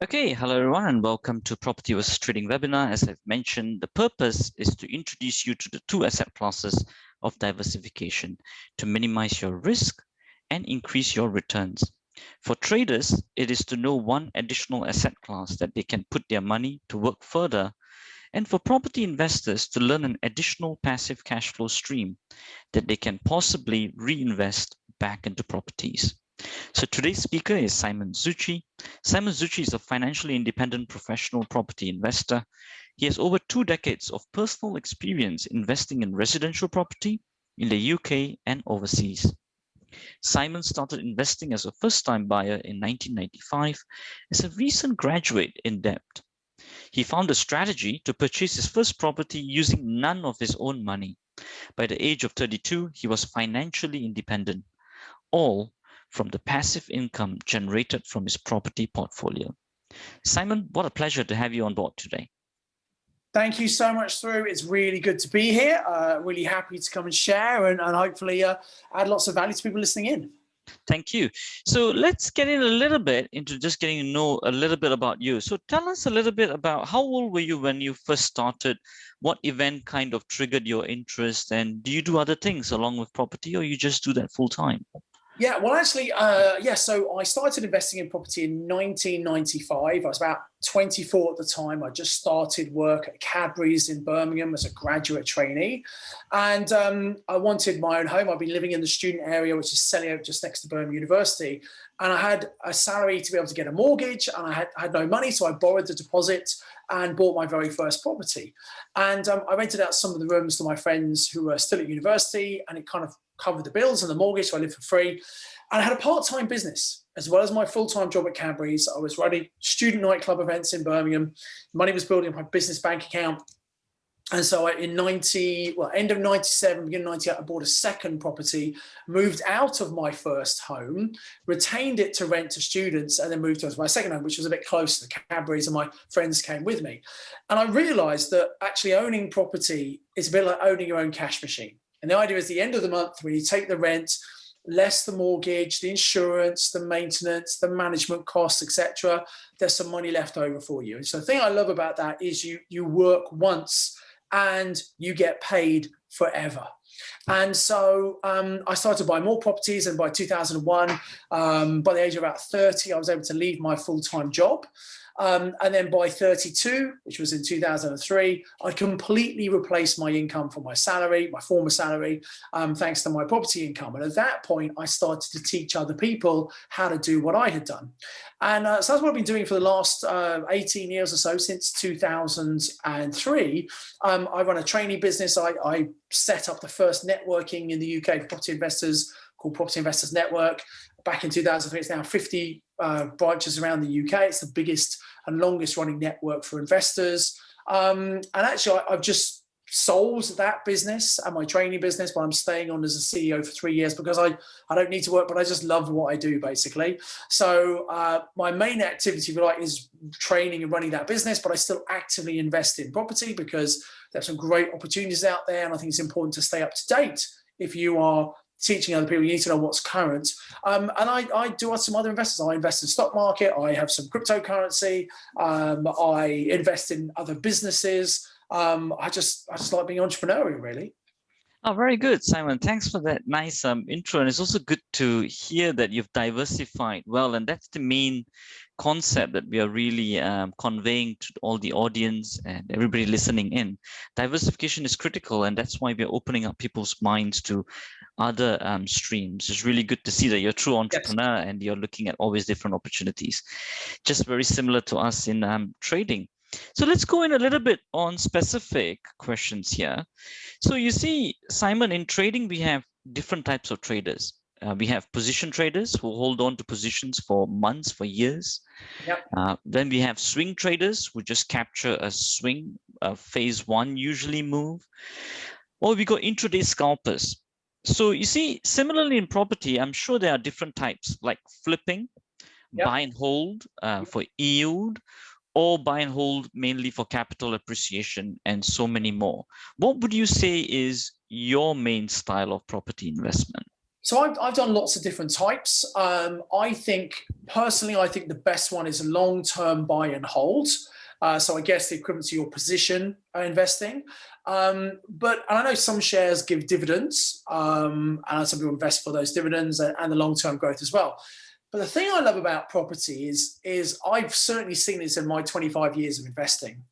Okay, hello everyone and welcome to Property vs Trading webinar. As I've mentioned, the purpose is to introduce you to the two asset classes of diversification to minimize your risk and increase your returns. For traders, it is to know one additional asset class that they can put their money to work further, and for property investors to learn an additional passive cash flow stream that they can possibly reinvest back into properties. So today's speaker is Simon Zutshi. Simon Zutshi is a financially independent professional property investor. He has over 2 decades of personal experience investing in residential property in the UK and overseas. Simon started investing as a first-time buyer in 1995 as a recent graduate in debt. He found a strategy to purchase his first property using none of his own money. By the age of 32, he was financially independent, all from the passive income generated from his property portfolio. Simon, what a pleasure to have you on board today. Thank you so much, Through. It's really good to be here. Really happy to come and share and hopefully add lots of value to people listening in. Thank you. So let's get in a little bit into just getting to know a little bit about you. So tell us a little bit about how old were you when you first started? What event kind of triggered your interest? And do you do other things along with property, or you just do that full time? Yeah, well, actually, so I started investing in property in 1995. I was about 24 at the time. I just started work at Cadbury's in Birmingham as a graduate trainee. And I wanted my own home. I've been living in the student area, which is Selly Oak, just next to Birmingham University. And I had a salary to be able to get a mortgage, and I had no money, so I borrowed the deposit and bought my very first property. And I rented out some of the rooms to my friends who were still at university, and it kind of covered the bills and the mortgage, so I lived for free. And I had a part-time business as well as my full-time job at Cadbury's. I was running student nightclub events in Birmingham. Money was building up my business bank account. And so in end of 97, beginning of 98, I bought a second property, moved out of my first home, retained it to rent to students, and then moved to my second home, which was a bit closer to Cadbury's, and my friends came with me. And I realized that actually owning property is a bit like owning your own cash machine. And the idea is the end of the month, when you take the rent, less the mortgage, the insurance, the maintenance, the management costs, etc., there's some money left over for you. And so the thing I love about that is you work once and you get paid forever. And so I started to buy more properties, and by 2001, by the age of about 30, I was able to leave my full-time job. And then by 32, which was in 2003, I completely replaced my income from my salary, my former salary, thanks to my property income. And at that point, I started to teach other people how to do what I had done. And so that's what I've been doing for the last 18 years or so, since 2003. I run a trainee business. I set up the first networking in the UK for property investors called Property Investors Network. Back in 2003, it's now 50 branches around the UK. It's the biggest and longest running network for investors. And actually, I've just sold that business and my training business, but I'm staying on as a CEO for 3 years because I don't need to work, but I just love what I do, basically. So my main activity, if you like, is training and running that business, but I still actively invest in property because there's some great opportunities out there. And I think it's important to stay up to date. If you are teaching other people, you need to know what's current. And I do some other investors. I invest in the stock market. I have some cryptocurrency. I invest in other businesses. I just like being entrepreneurial, really. Oh, very good, Simon. Thanks for that nice intro. And it's also good to hear that you've diversified well. And that's the main concept that we are really conveying to all the audience and everybody listening in. Diversification is critical, and that's why we're opening up people's minds to other streams. It's really good to see that you're a true entrepreneur. Yes. And you're looking at always different opportunities, just very similar to us in trading. So let's go in a little bit on specific questions here. So you see, Simon, in trading, we have different types of traders. We have position traders who hold on to positions for months, for years. Yep. Then we have swing traders who just capture a swing, phase one usually move. Or we got intraday scalpers. So you see, similarly in property, I'm sure there are different types like flipping, yep, buy and hold for yield, or buy and hold mainly for capital appreciation, and so many more. What would you say is your main style of property investment? So I've done lots of different types. I think the best one is long-term buy and hold. So I guess the equivalent to your position investing. But I know some shares give dividends, and some people invest for those dividends and the long-term growth as well. But the thing I love about property is I've certainly seen this in my 25 years of investing.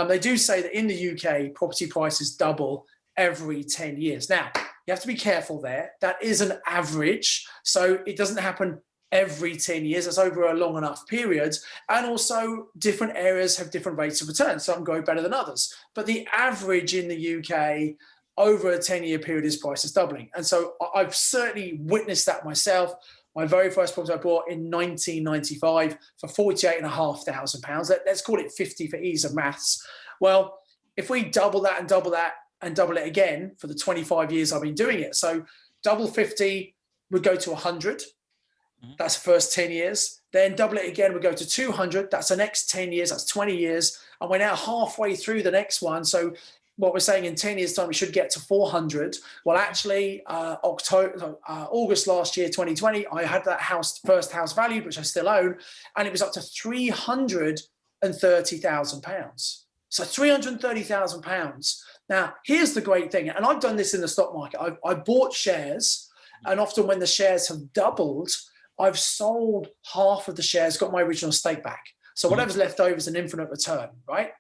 They do say that in the UK, property prices double every 10 years. Now, you have to be careful there. That is an average. So it doesn't happen every 10 years. That's over a long enough period. And also different areas have different rates of return. Some go better than others. But the average in the UK over a 10-year period is prices doubling. And so I've certainly witnessed that myself. My very first property I bought in 1995 for £48,500. Let's call it 50 for ease of maths. Well, if we double that and double that, and double it again for the 25 years I've been doing it. So double 50 would go to 100. That's the first 10 years. Then double it again would go to 200. That's the next 10 years. That's 20 years. And we're now halfway through the next one. So what we're saying in 10 years time, we should get to 400. Well, actually, August last year, 2020, I had that first house valued, which I still own, and it was up to £330,000. So £330,000. Now, here's the great thing, and I've done this in the stock market. I've bought shares, and often when the shares have doubled, I've sold half of the shares, got my original stake back. So whatever's left over is an infinite return, right?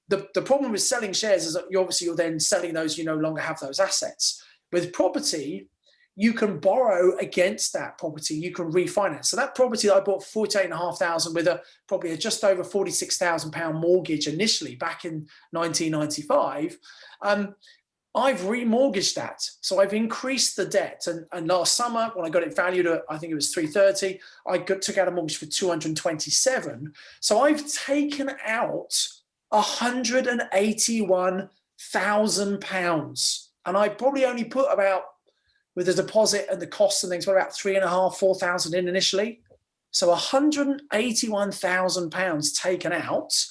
The problem with selling shares is that you're then selling those, you no longer have those assets. With property, you can borrow against that property, you can refinance. So that property that I bought for £48,500 with probably a just over £46,000 mortgage initially back in 1995, I've remortgaged that. So I've increased the debt. And last summer, when I got it valued at, I think it was 330, took out a mortgage for 227. So I've taken out £181,000. And I probably only put about, with the deposit and the costs and things, about £3,500–4,000 in initially. So £181,000 taken out,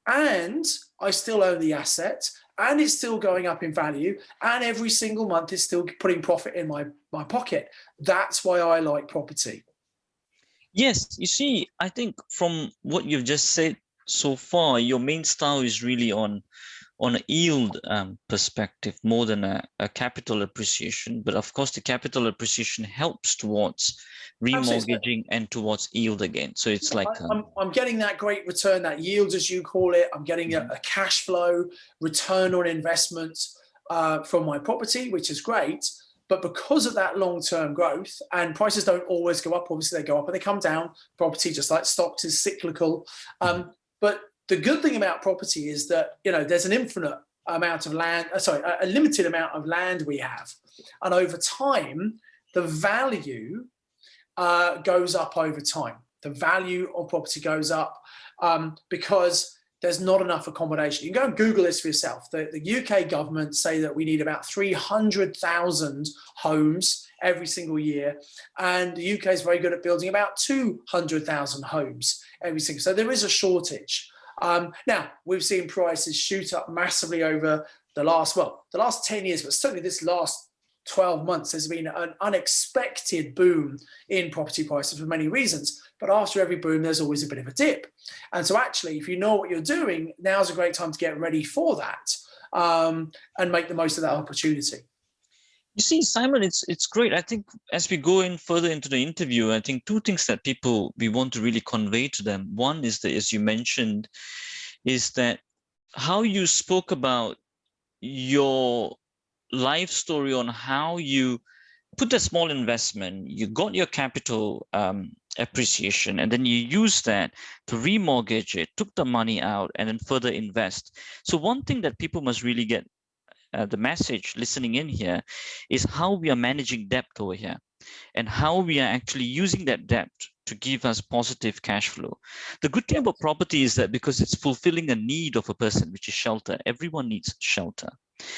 and I still own the asset, and it's still going up in value, and every single month is still putting profit in my pocket. That's why I like property. Yes, you see, I think from what you've just said so far, your main style is really on a yield perspective more than a capital appreciation. But of course, the capital appreciation helps towards remortgaging and towards yield again. So it's like I'm getting that great return, that yield as you call it. I'm getting a cash flow return on investment from my property, which is great. But because of that long-term growth, and prices don't always go up, obviously they go up and they come down. Property, just like stocks, is cyclical. But the good thing about property is that, there's an infinite amount of land, a limited amount of land we have. And over time, the value goes up over time. The value of property goes up because there's not enough accommodation. You can go and Google this for yourself. The UK government say that we need about 300,000 homes every single year. And the UK is very good at building about 200,000 homes every single. So there is a shortage. Now, we've seen prices shoot up massively over the last 10 years, but certainly this last 12 months, there's been an unexpected boom in property prices for many reasons. But after every boom, there's always a bit of a dip. And so actually, if you know what you're doing, now's a great time to get ready for that and make the most of that opportunity. You see, Simon, it's great. I think as we go in further into the interview, I think two things that we want to really convey to them. One is that, as you mentioned, is that how you spoke about your life story on how you put a small investment, you got your capital appreciation, and then you use that to remortgage it, took the money out, and then further invest. So one thing that people must really get the message listening in here is how we are managing debt over here and how we are actually using that debt to give us positive cash flow. The good thing about property is that because it's fulfilling a need of a person, which is shelter. Everyone needs shelter.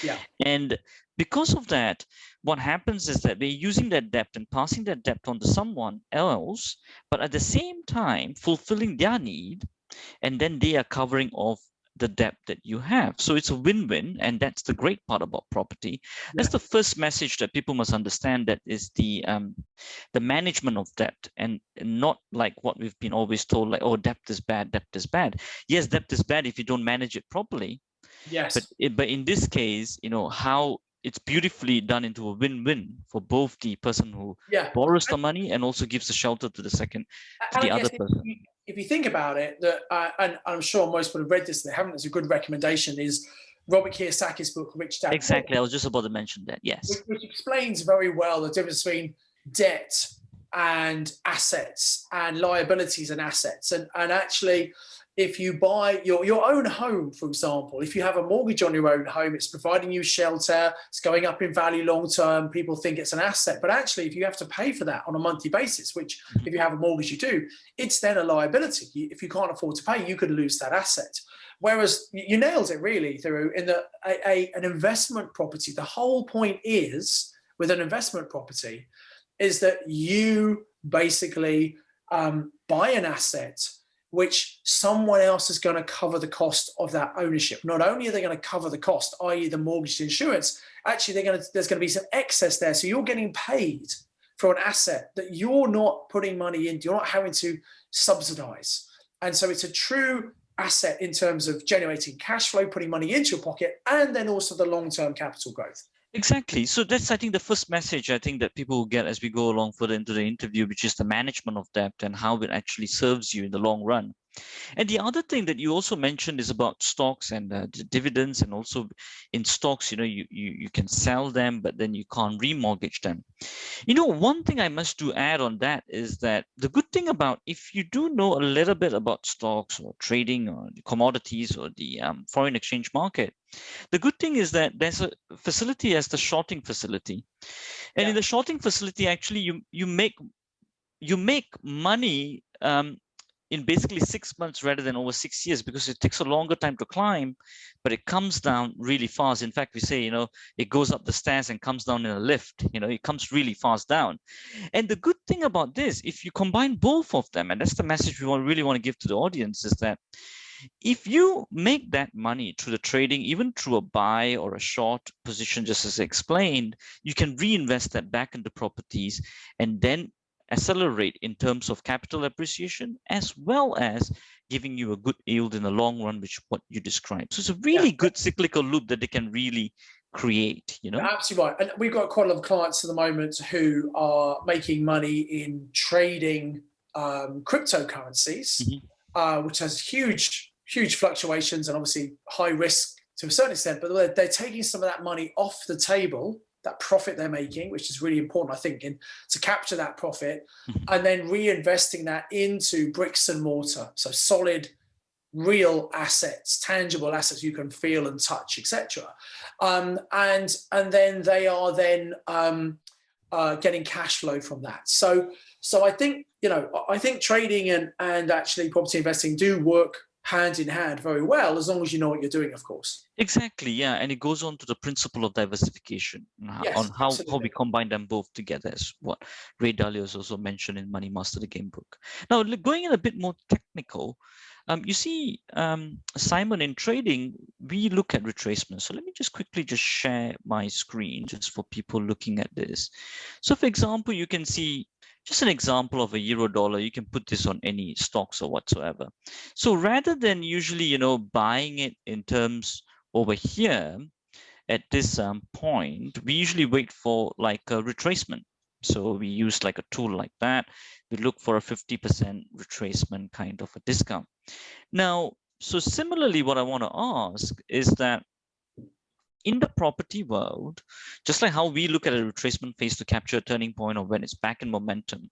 Yeah. And because of that, what happens is that we're using that debt and passing that debt on to someone else, but at the same time fulfilling their need, and then they are covering off the debt that you have. So it's a win-win, and that's the great part about property. That's the first message that people must understand, that is the management of debt, and not like what we've been always told, like, oh, debt is bad, debt is bad. Yes, debt is bad if you don't manage it properly. Yes. But in this case, how it's beautifully done into a win-win for both the person who borrows the money and also gives the shelter to the other person. If you think about it, that and I'm sure most people have read this, they haven't. It's a good recommendation. Is Robert Kiyosaki's book, Rich Dad. Exactly, I was just about to mention that. Yes, which explains very well the difference between debt and assets, and liabilities and assets, and actually, if you buy your own home, for example, if you have a mortgage on your own home, it's providing you shelter, it's going up in value long term, people think it's an asset. But actually, if you have to pay for that on a monthly basis, which if you have a mortgage, you do, it's then a liability. If you can't afford to pay, you could lose that asset. Whereas you nailed it really, through in an investment property, the whole point is, with an investment property, is that you basically buy an asset which someone else is going to cover the cost of that ownership. Not only are they going to cover the cost, i.e. the mortgage insurance, actually there's going to be some excess there. So you're getting paid for an asset that you're not putting money into, you're not having to subsidize. And so it's a true asset in terms of generating cash flow, putting money into your pocket, and then also the long-term capital growth. Exactly. So that's, I think, the first message I think that people will get as we go along further into the interview, which is the management of debt and how it actually serves you in the long run. And the other thing that you also mentioned is about stocks and dividends, and also in stocks, you can sell them, but then you can't remortgage them. One thing I must do add on that is that the good thing about, if you do know a little bit about stocks or trading or the commodities or the foreign exchange market, the good thing is that there's a facility as the shorting facility. And in the shorting facility, actually, you make money in basically 6 months rather than over 6 years, because it takes a longer time to climb, but it comes down really fast. In fact, we say, it goes up the stairs and comes down in a lift. It comes really fast down. And the good thing about this, if you combine both of them, and that's the message we really want to give to the audience, is that if you make that money through the trading, even through a buy or a short position, just as I explained, you can reinvest that back into properties and then accelerate in terms of capital appreciation, as well as giving you a good yield in the long run, which what you described. So it's a really good cyclical loop that they can really create. Absolutely right. And we've got quite a lot of clients at the moment who are making money in trading cryptocurrencies, which has huge fluctuations and obviously high risk to a certain extent, but they're taking some of that money off the table, that profit they're making, which is really important, I think, to capture that profit, and then reinvesting that into bricks and mortar. So solid, real assets, tangible assets you can feel and touch, etc. And then they are then getting cash flow from that. So I think, I think trading and actually property investing do work hand in hand very well, as long as you know what you're doing, of course. Exactly, yeah. And it goes on to the principle of diversification, on how we combine them both together, as what Ray Dalio has also mentioned in Money Master the Game book. Now, going in a bit more technical, you see, Simon, in trading, we look at retracement. So let me just quickly share my screen just for people looking at this. So for example, you can see just an example of a euro dollar. You can put this on any stocks or whatsoever. So rather than usually, buying it in terms over here at this point, we usually wait for like a retracement. So we use like a tool like that. We look for a 50% retracement kind of a discount. Now, so similarly, what I want to ask is that in the property world, just like how we look at a retracement phase to capture a turning point or when it's back in momentum,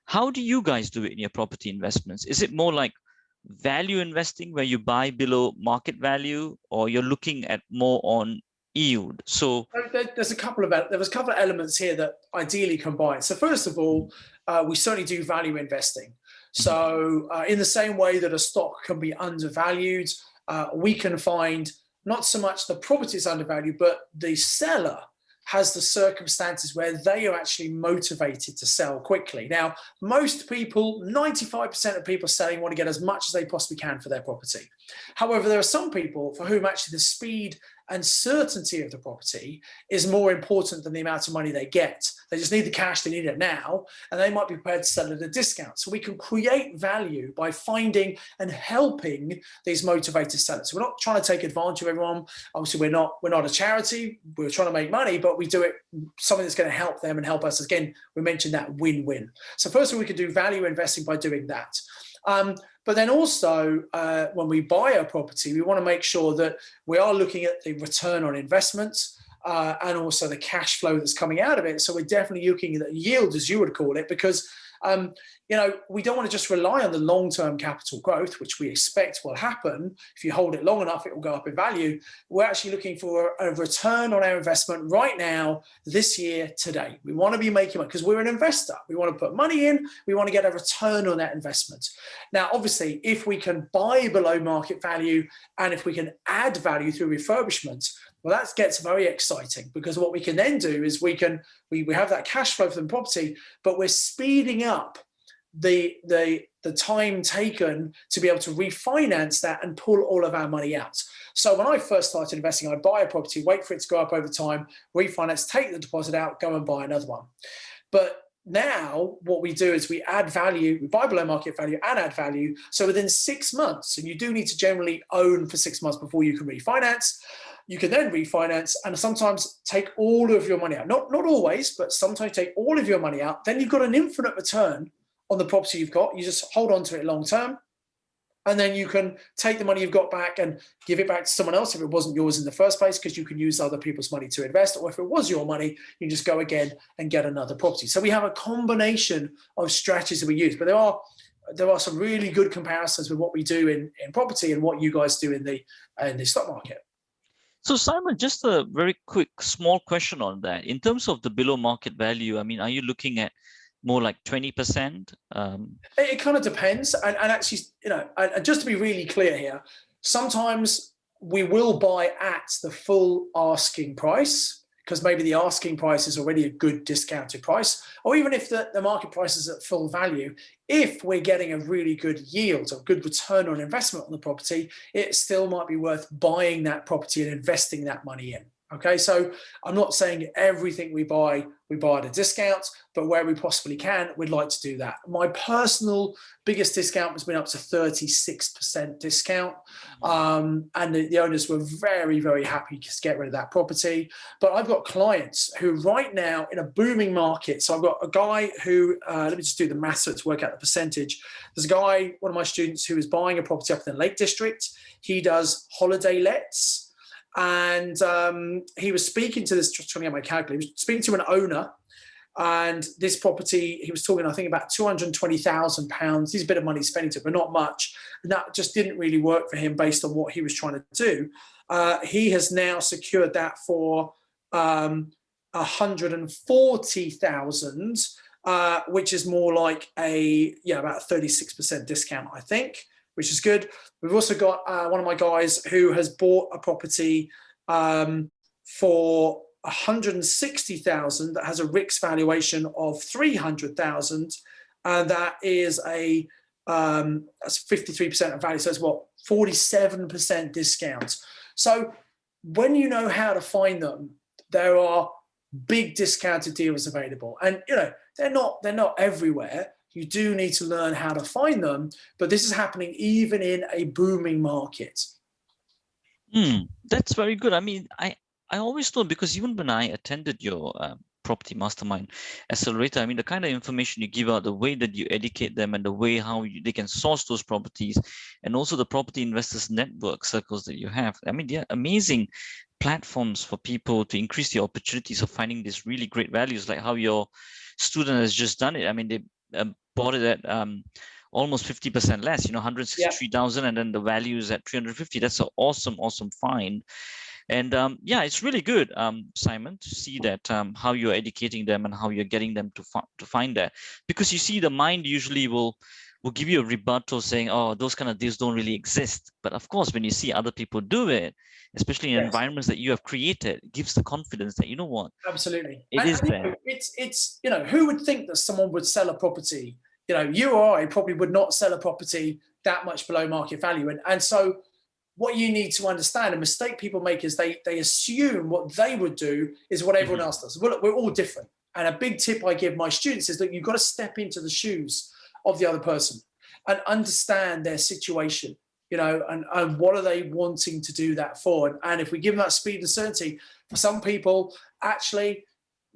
how do you guys do it in your property investments? Is it more like value investing where you buy below market value, or you're looking at more on yield? So there's a couple of elements here that ideally combine. So first of all, we certainly do value investing. So in the same way that a stock can be undervalued, we can find not so much the property is undervalued, but the seller has the circumstances where they are actually motivated to sell quickly. Now, most people, 95% of people selling want to get as much as they possibly can for their property. However, there are some people for whom actually the speed and certainty of the property is more important than the amount of money they get. They just need the cash, they need it now, and they might be prepared to sell at a discount. So we can create value by finding and helping these motivated sellers. We're not trying to take advantage of everyone. Obviously, we're not a charity. We're trying to make money, but we do it something that's going to help them and help us. Again, we mentioned that win-win. So first of all, we could do value investing by doing that. But then also, when we buy a property, we want to make sure that we are looking at the return on investment and also the cash flow that's coming out of it. So we're definitely looking at the yield, as you would call it, because we don't want to just rely on the long-term capital growth, which we expect will happen. If you hold it long enough, it will go up in value. We're actually looking for a return on our investment right now, this year, today. We want to be making money because we're an investor. We want to put money in. We want to get a return on that investment. Now, obviously, if we can buy below market value and if we can add value through refurbishment, well, that gets very exciting, because what we can then do is we have that cash flow from the property, but we're speeding up the time taken to be able to refinance that and pull all of our money out. So when I first started investing, I'd buy a property, wait for it to go up over time, refinance, take the deposit out, go and buy another one. But now what we do is we add value, we buy below market value and add value. So within 6 months, and you do need to generally own for 6 months before you can refinance, you can then refinance and sometimes take all of your money out. Not always, but sometimes take all of your money out. Then you've got an infinite return on the property you've got. You just hold on to it long term. And then you can take the money you've got back and give it back to someone else if it wasn't yours in the first place, because you can use other people's money to invest. Or if it was your money, you just go again and get another property. So we have a combination of strategies that we use. But there are some really good comparisons with what we do in property and what you guys do in the stock market. So Simon, just a very quick, small question on that. In terms of the below market value, I mean, are you looking at more like 20%? It kind of depends. And actually, and just to be really clear here, sometimes we will buy at the full asking price, because maybe the asking price is already a good discounted price, or even if the market price is at full value, if we're getting a really good yield or good return on investment on the property, it still might be worth buying that property and investing that money in. Okay, so I'm not saying everything we buy at a discount, but where we possibly can, we'd like to do that. My personal biggest discount has been up to 36% discount. And the owners were very, very happy to get rid of that property. But I've got clients who right now in a booming market. So I've got a guy who, let me just do the maths to work out the percentage. There's a guy, one of my students, who is buying a property up in the Lake District. He does holiday lets. And he was speaking to this, just trying to get my calculator, he was speaking to an owner, and this property, he was talking, I think, about £220,000. He's a bit of money spending to it, but not much. And that just didn't really work for him based on what he was trying to do. He has now secured that for 140,000, which is more like about a 36% discount, I think, which is good. We've also got one of my guys who has bought a property for 160,000 that has a RICS valuation of 300,000, and that is that's 53% of value. So it's 47% discount. So when you know how to find them, there are big discounted deals available, and they're not everywhere. You do need to learn how to find them, but this is happening even in a booming market. That's very good. I mean, I always thought, because even when I attended your property mastermind accelerator, I mean, the kind of information you give out, the way that you educate them, and the way how they can source those properties, and also the property investors network circles that you have. I mean, they're amazing platforms for people to increase the opportunities of finding these really great values, like how your student has just done it. I mean, they bought it at almost 50% less, 163,000, and then the value is at 350. That's an awesome find. And it's really good, Simon, to see that how you're educating them and how you're getting them to find that, because you see, the mind usually will will give you a rebuttal saying, oh, those kind of deals don't really exist. But of course, when you see other people do it, especially in Yes. environments that you have created, it gives the confidence that, you know what, Absolutely. it is And, there. it's, who would think that someone would sell a property? You or I probably would not sell a property that much below market value. And so what you need to understand, a mistake people make is they assume what they would do is what everyone else does. Well, look, we're all different. And a big tip I give my students is that you've got to step into the shoes of the other person and understand their situation, and what are they wanting to do that for? And if we give them that speed and certainty, for some people, actually,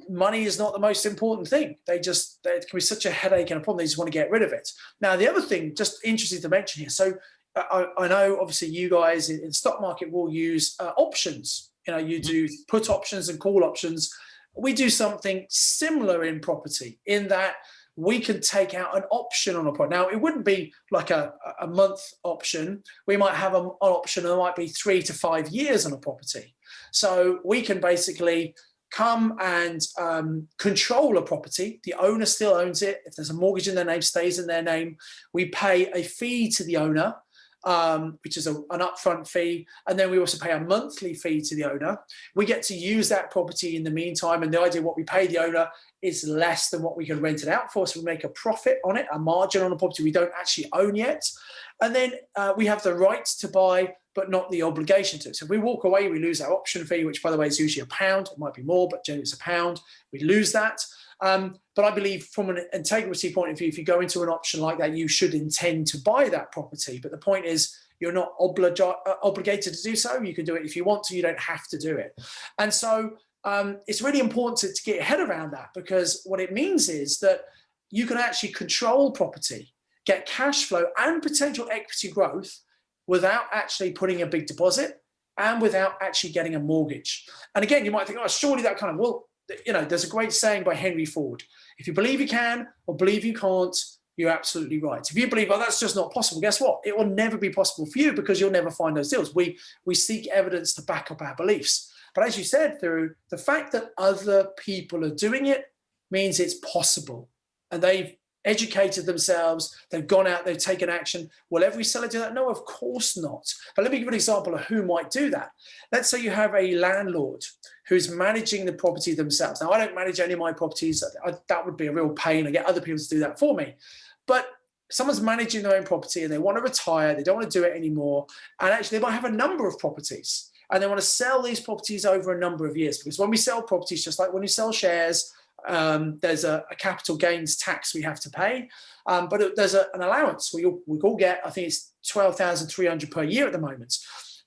money is not the most important thing. It can be such a headache and a problem, they just want to get rid of it. Now, the other thing, just interesting to mention here, so I know obviously you guys in the stock market will use options. You do put options and call options. We do something similar in property in that we can take out an option on a product. Now, it wouldn't be like a month option. We might have an option that might be 3 to 5 years on a property. So we can basically come and control a property. The owner still owns it. If there's a mortgage in their name, stays in their name. We pay a fee to the owner, which is an upfront fee. And then we also pay a monthly fee to the owner. We get to use that property in the meantime. And the idea of what we pay the owner is less than what we can rent it out for. So we make a profit on it, a margin on a property we don't actually own yet. And then we have the right to buy, but not the obligation to. So if we walk away, we lose our option fee, which, by the way, is usually £1. It might be more, but generally it's £1. We lose that. But I believe from an integrity point of view, if you go into an option like that, you should intend to buy that property. But the point is, you're not obligated to do so. You can do it if you want to. You don't have to do it. And so it's really important to get your head around that, because what it means is that you can actually control property, get cash flow and potential equity growth without actually putting a big deposit and without actually getting a mortgage. And again, you might think, oh, surely that kind of, well, there's a great saying by Henry Ford. If you believe you can or believe you can't, you're absolutely right. If you believe, oh, that's just not possible, guess what? It will never be possible for you, because you'll never find those deals. We seek evidence to back up our beliefs. But as you said, through the fact that other people are doing it means it's possible. And they've educated themselves, they've gone out, they've taken action. Will every seller do that? No, of course not. But let me give you an example of who might do that. Let's say you have a landlord who's managing the property themselves. Now, I don't manage any of my properties. That would be a real pain. I get other people to do that for me. But someone's managing their own property and they want to retire, they don't want to do it anymore. And actually, they might have a number of properties and they want to sell these properties over a number of years. Because when we sell properties, just like when you sell shares, there's a capital gains tax we have to pay, but there's an allowance we all get. I think it's 12,300 per year at the moment,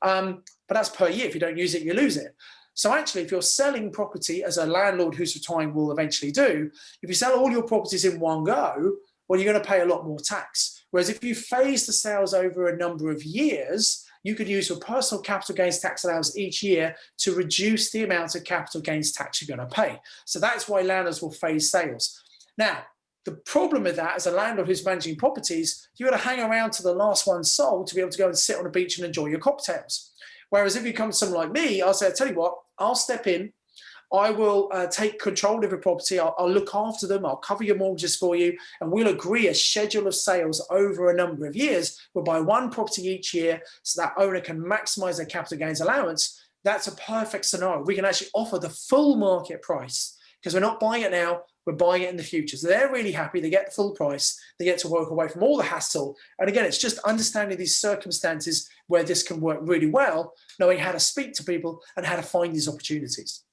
but that's per year. If you don't use it, you lose it. So actually, if you're selling property, as a landlord who's retiring will eventually do, if you sell all your properties in one go, well, you're going to pay a lot more tax. Whereas if you phase the sales over a number of years, you could use your personal capital gains tax allowance each year to reduce the amount of capital gains tax you're going to pay. So that's why landlords will phase sales. Now, the problem with that, as a landlord who's managing properties, you've got to hang around to the last one sold to be able to go and sit on a beach and enjoy your cocktails. Whereas if you come to someone like me, I'll say, I tell you what, I'll step in. I will take control of your property. I'll look after them. I'll cover your mortgages for you. And we'll agree a schedule of sales over a number of years. We'll buy one property each year so that owner can maximize their capital gains allowance. That's a perfect scenario. We can actually offer the full market price because we're not buying it now. We're buying it in the future. So they're really happy. They get the full price. They get to walk away from all the hassle. And again, it's just understanding these circumstances where this can work really well, knowing how to speak to people and how to find these opportunities.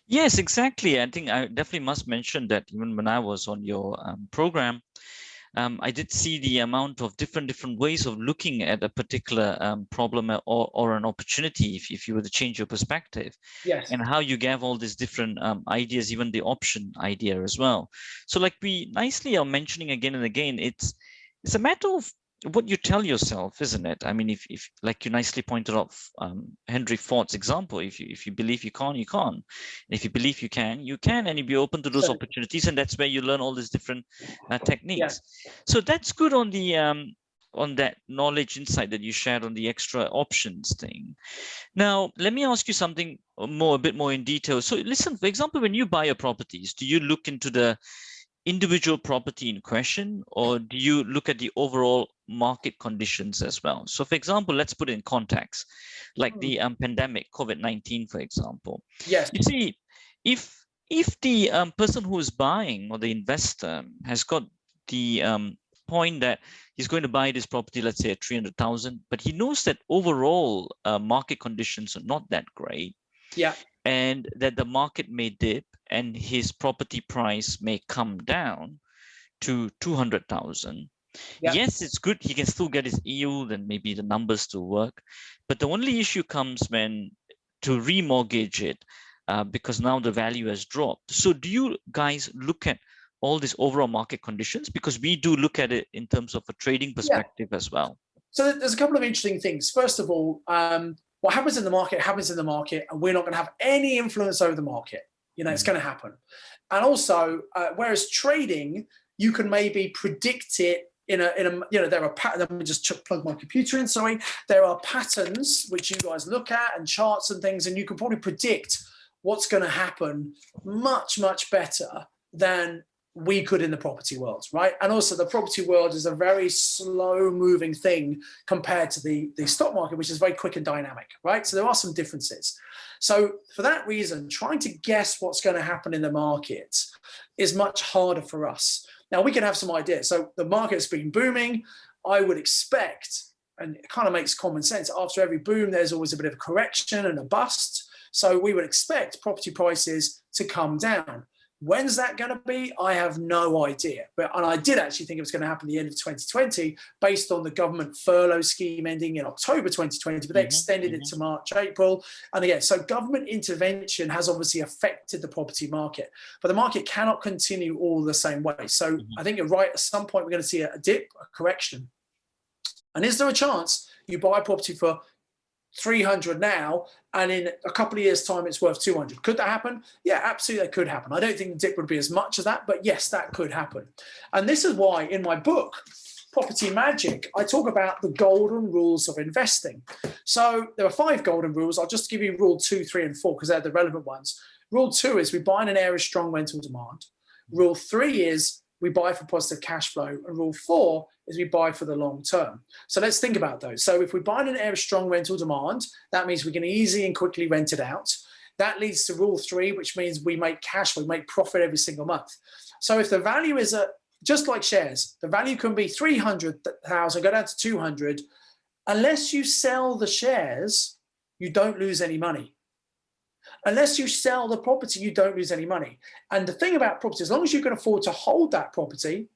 Yes, exactly. I think I definitely must mention that even when I was on your program, I did see the amount of different ways of looking at a particular problem or an opportunity, if you were to change your perspective. Yes. And how you gave all these different ideas, even the option idea as well. So like we nicely are mentioning again and again, it's a matter of what you tell yourself, isn't it? I mean, if like you nicely pointed out Henry Ford's example, if you believe you can't, you can't. And if you believe you can, and you be open to those opportunities, and that's where you learn all these different techniques. Yeah. So that's good on the on that knowledge insight that you shared on the extra options thing. Now, let me ask you something a bit more in detail. So listen, for example, when you buy your properties, do you look into the individual property in question, or do you look at the overall market conditions as well? So for example, let's put it in context, like the pandemic, COVID-19, for example. Yes. You see, if the person who is buying, or the investor, has got the point that he's going to buy this property, let's say at 300,000, but he knows that overall market conditions are not that great. Yeah. And that the market may dip and his property price may come down to 200,000. Yep. Yes, it's good. He can still get his yield and maybe the numbers to work. But the only issue comes when to remortgage it because now the value has dropped. So do you guys look at all these overall market conditions? Because we do look at it in terms of a trading perspective as well. So there's a couple of interesting things. First of all, what happens in the market happens in the market, and we're not going to have any influence over the market. You know, it's going to happen. And also, whereas trading, you can maybe predict it in a you know, there are patterns. Let me just plug my computer in. Sorry, there are patterns which you guys look at and charts and things, and you can probably predict what's going to happen much better than we could in the property world, right? And also the property world is a very slow moving thing compared to the stock market, which is very quick and dynamic, right? So there are some differences. So for that reason, trying to guess what's going to happen in the market is much harder for us. Now we can have some ideas. So the market's been booming. I would expect, and it kind of makes common sense, after every boom, there's always a bit of a correction and a bust. So we would expect property prices to come down. When's that going to be? I have no idea. And I did actually think it was going to happen at the end of 2020 based on the government furlough scheme ending in October 2020, but they extended it to March, April. And again, so government intervention has obviously affected the property market, but the market cannot continue all the same way. So I think you're right. At some point, we're going to see a dip, a correction. And is there a chance you buy a property for 300 now, and in a couple of years' time, it's worth 200? Could that happen? Yeah, absolutely, that could happen. I don't think the dip would be as much as that, but yes, that could happen. And this is why in my book, Property Magic, I talk about the golden rules of investing. So there are 5 golden rules. I'll just give you rule 2, 3, and 4 because they're the relevant ones. Rule 2 is we buy in an area of strong rental demand. Rule 3 is we buy for positive cash flow. And rule 4 is we buy for the long term. So let's think about those. So if we buy in an area of strong rental demand, that means we can easily and quickly rent it out. That leads to rule 3, which means we make cash flow, we make profit every single month. So if the value is just like shares, the value can be 300,000, go down to 200. Unless you sell the shares, you don't lose any money. Unless you sell the property, you don't lose any money. And the thing about property, as long as you can afford to hold that property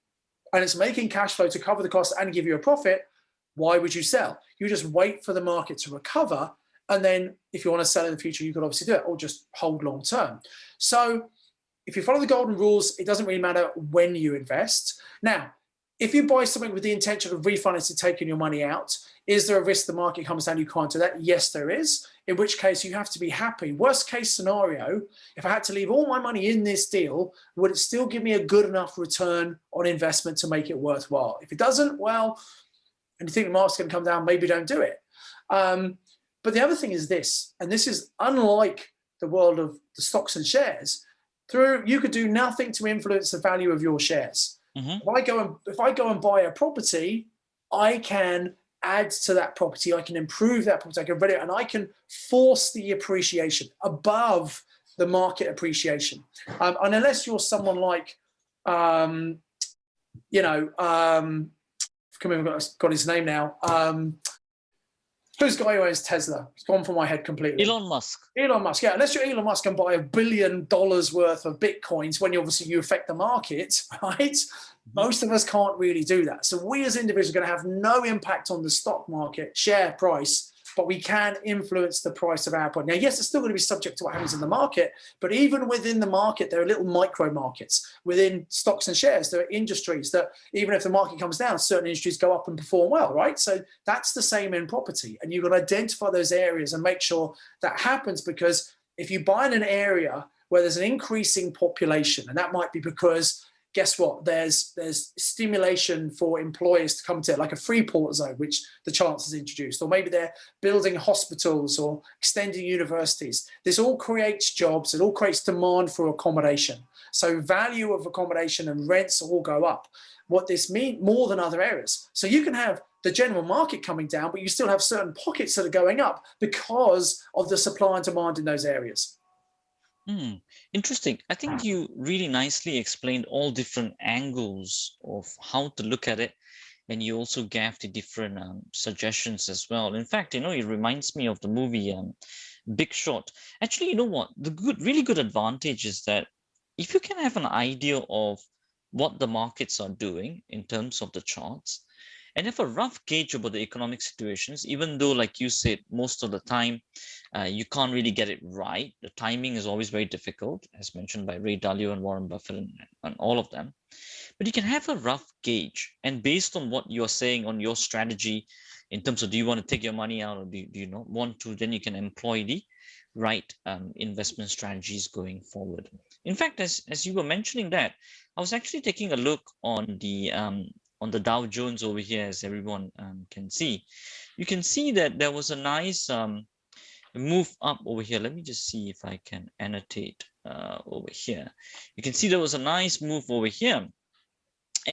and it's making cash flow to cover the cost and give you a profit, why would you sell? You just wait for the market to recover. And then if you want to sell in the future, you could obviously do it, or just hold long term. So if you follow the golden rules, it doesn't really matter when you invest. Now, if you buy something with the intention of refinancing, taking your money out, is there a risk the market comes down, you can't do that? Yes, there is, in which case you have to be happy. Worst case scenario, if I had to leave all my money in this deal, would it still give me a good enough return on investment to make it worthwhile? If it doesn't, well, and you think the market's going to come down, maybe don't do it. But the other thing is this, and this is unlike the world of the stocks and shares, you could do nothing to influence the value of your shares. If I go and buy a property, I can add to that property, I can improve that property, I can rent it, and I can force the appreciation above the market appreciation. And unless you're someone like, got his name now. Who's the guy who owns Tesla? It's gone from my head completely. Elon Musk. Elon Musk, yeah. Unless you're Elon Musk and buy $1 billion worth of Bitcoins when you affect the market, right? Most of us can't really do that. So we as individuals are going to have no impact on the stock market share price, but we can influence the price of our property. Now, yes, it's still going to be subject to what happens in the market, but even within the market, there are little micro markets. Within stocks and shares, there are industries that even if the market comes down, certain industries go up and perform well, right? So that's the same in property. And you've got to identify those areas and make sure that happens, because if you buy in an area where there's an increasing population, and that might be because guess what? There's stimulation for employers to come to it, like a Freeport zone, which the Chancellor's introduced, or maybe they're building hospitals or extending universities. This all creates jobs. It all creates demand for accommodation. So value of accommodation and rents all go up. What this means more than other areas. So you can have the general market coming down, but you still have certain pockets that are going up because of the supply and demand in those areas. Interesting. I think you really nicely explained all different angles of how to look at it. And you also gave the different suggestions as well. In fact, it reminds me of the movie Big Short. Actually, you know what? The really good advantage is that if you can have an idea of what the markets are doing in terms of the charts, and have a rough gauge about the economic situations, even though, like you said, most of the time you can't really get it right. The timing is always very difficult, as mentioned by Ray Dalio and Warren Buffett and all of them. But you can have a rough gauge, and based on what you're saying on your strategy in terms of do you want to take your money out or do you not want to, then you can employ the right investment strategies going forward. In fact, as you were mentioning that, I was actually taking a look on the Dow Jones over here, as everyone can see. You can see that there was a nice move up over here. Let me just see if I can annotate over here. You can see there was a nice move over here.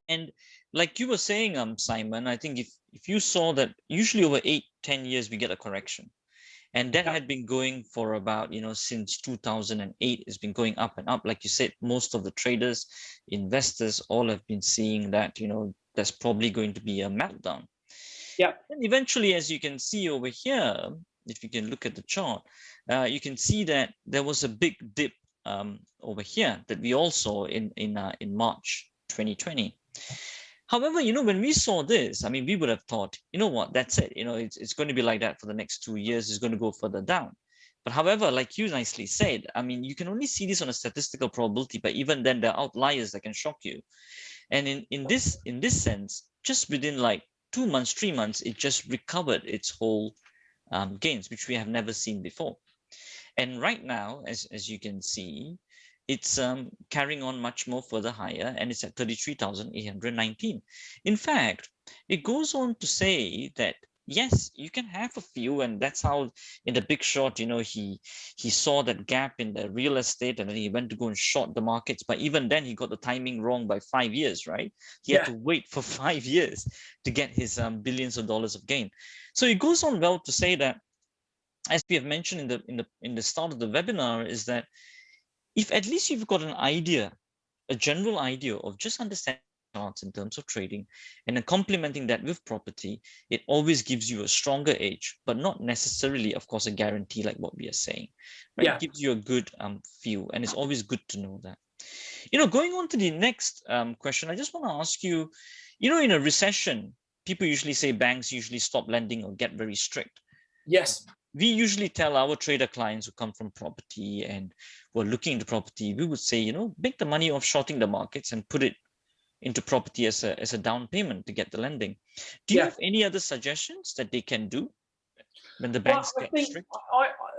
And like you were saying, Simon, I think if you saw that usually over 8-10 years we get a correction, and that had been going for about since 2008. It's been going up and up. Like you said, most of the traders, investors, all have been seeing that there's probably going to be a meltdown. Yeah. And eventually, as you can see over here, if you can look at the chart, you can see that there was a big dip over here that we all saw in March 2020. However, when we saw this, I mean, we would have thought, what, that's it. It's going to be like that for the next 2 years. It's going to go further down. But however, like you nicely said, I mean, you can only see this on a statistical probability, but even then there are outliers that can shock you. And in this sense, just within like 2 months, 3 months, it just recovered its whole gains, which we have never seen before. And right now, as you can see, it's carrying on much more further higher, and it's at 33,819. In fact, it goes on to say that yes, you can have a few, and that's how in the Big Short, he saw that gap in the real estate, and then he went to go and short the markets. But even then, he got the timing wrong by 5 years, right? He had to wait for 5 years to get his billions of dollars of gain. So it goes on well to say that, as we have mentioned in the start of the webinar, is that if at least you've got an idea, a general idea of just understanding charts in terms of trading, and then complementing that with property, it always gives you a stronger edge, but not necessarily, of course, a guarantee like what we are saying. Right? Yeah. It gives you a good feel, and it's always good to know that. Going on to the next question, I just want to ask you, in a recession, people usually say banks usually stop lending or get very strict. Yes. We usually tell our trader clients who come from property and who are looking into property, we would say, make the money off shorting the markets and put it into property as a down payment to get the lending. Do you have any other suggestions that they can do when the banks get strict?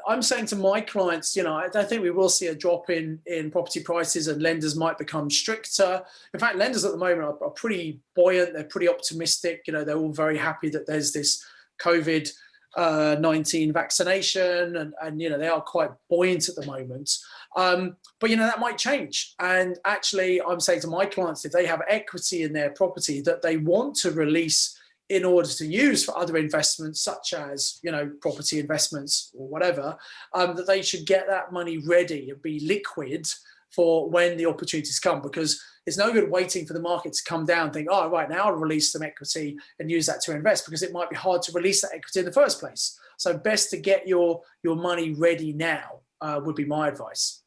I'm saying to my clients, I think we will see a drop in property prices, and lenders might become stricter. In fact, lenders at the moment are pretty buoyant. They're pretty optimistic. They're all very happy that there's this COVID-19 vaccination, and they are quite buoyant at the moment. But that might change. And actually, I'm saying to my clients, if they have equity in their property that they want to release in order to use for other investments, such as property investments or whatever, that they should get that money ready and be liquid for when the opportunities come, because it's no good waiting for the market to come down and think, oh, right, now I'll release some equity and use that to invest, because it might be hard to release that equity in the first place. So best to get your money ready now would be my advice.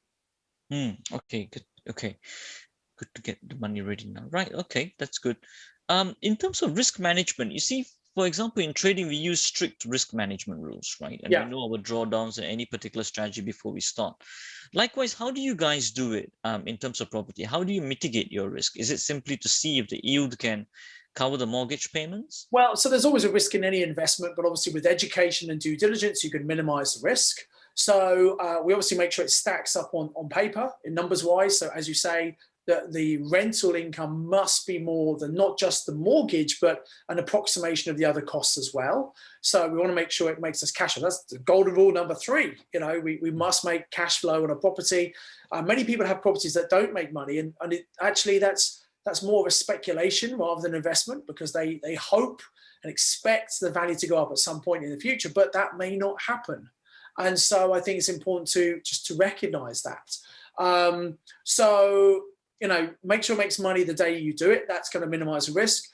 Okay, good. Okay, good to get the money ready now. Right, okay, that's good. In terms of risk management, you see, for example, in trading, we use strict risk management rules, right? And we know our drawdowns and any particular strategy before we start. Likewise, how do you guys do it in terms of property? How do you mitigate your risk? Is it simply to see if the yield can cover the mortgage payments? Well, so there's always a risk in any investment, but obviously with education and due diligence, you can minimize the risk. So we obviously make sure it stacks up on paper in numbers wise. So as you say, that the rental income must be more than not just the mortgage, but an approximation of the other costs as well. So we want to make sure it makes us cash flow. That's the golden rule number 3. You know, we must make cash flow on a property. Many people have properties that don't make money, and actually that's more of a speculation rather than investment, because they hope and expect the value to go up at some point in the future, but that may not happen. And so I think it's important to just to recognize that. So, you know, make sure it makes money the day you do it. That's going to minimize the risk.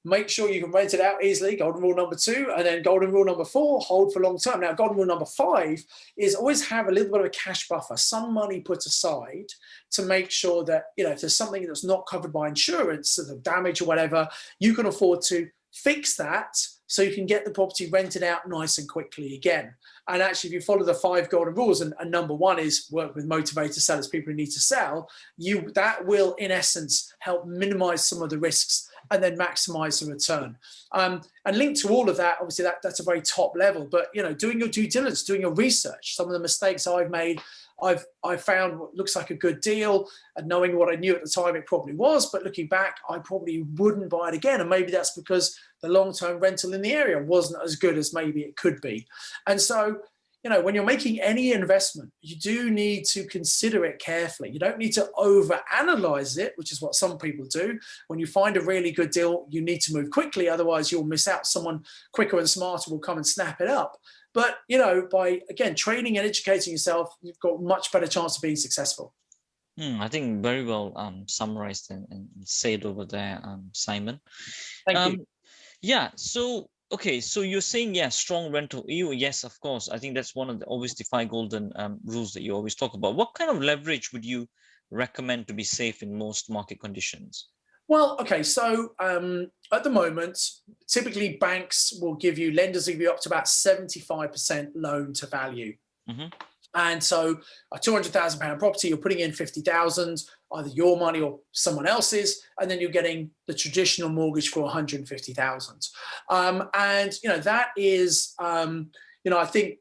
Make sure you can rent it out easily, golden rule number 2, and then golden rule number 4, hold for long term. Now, golden rule number 5 is always have a little bit of a cash buffer, some money put aside to make sure that, you know, if there's something that's not covered by insurance, so the damage or whatever, you can afford to fix that so you can get the property rented out nice and quickly again. And actually, if you follow the 5 golden rules, and number 1 is work with motivated sellers, people who need to sell, that will, in essence, help minimize some of the risks and then maximize the return. And linked to all of that, obviously, that's a very top level. But, you know, doing your due diligence, doing your research, some of the mistakes I've made, I've found what looks like a good deal, and knowing what I knew at the time, it probably was. But looking back, I probably wouldn't buy it again. And maybe that's because the long-term rental in the area wasn't as good as maybe it could be. And so, you know, when you're making any investment, you do need to consider it carefully. You don't need to overanalyze it, which is what some people do. When you find a really good deal, you need to move quickly. Otherwise, you'll miss out. Someone quicker and smarter will come and snap it up. But, you know, by, again, training and educating yourself, you've got a much better chance of being successful. I think very well summarized and said over there, Simon. Thank you. Yeah, so, okay, so you're saying, yeah, strong rental yield. Yes, of course. I think that's one of the obviously 5 golden rules that you always talk about. What kind of leverage would you recommend to be safe in most market conditions? Well, okay, so at the moment, typically banks will lenders will give you up to about 75% loan to value. Mm-hmm. And so a £200,000 property, you're putting in 50,000, either your money or someone else's, and then you're getting the traditional mortgage for 150,000. And, you know, that is, you know, I think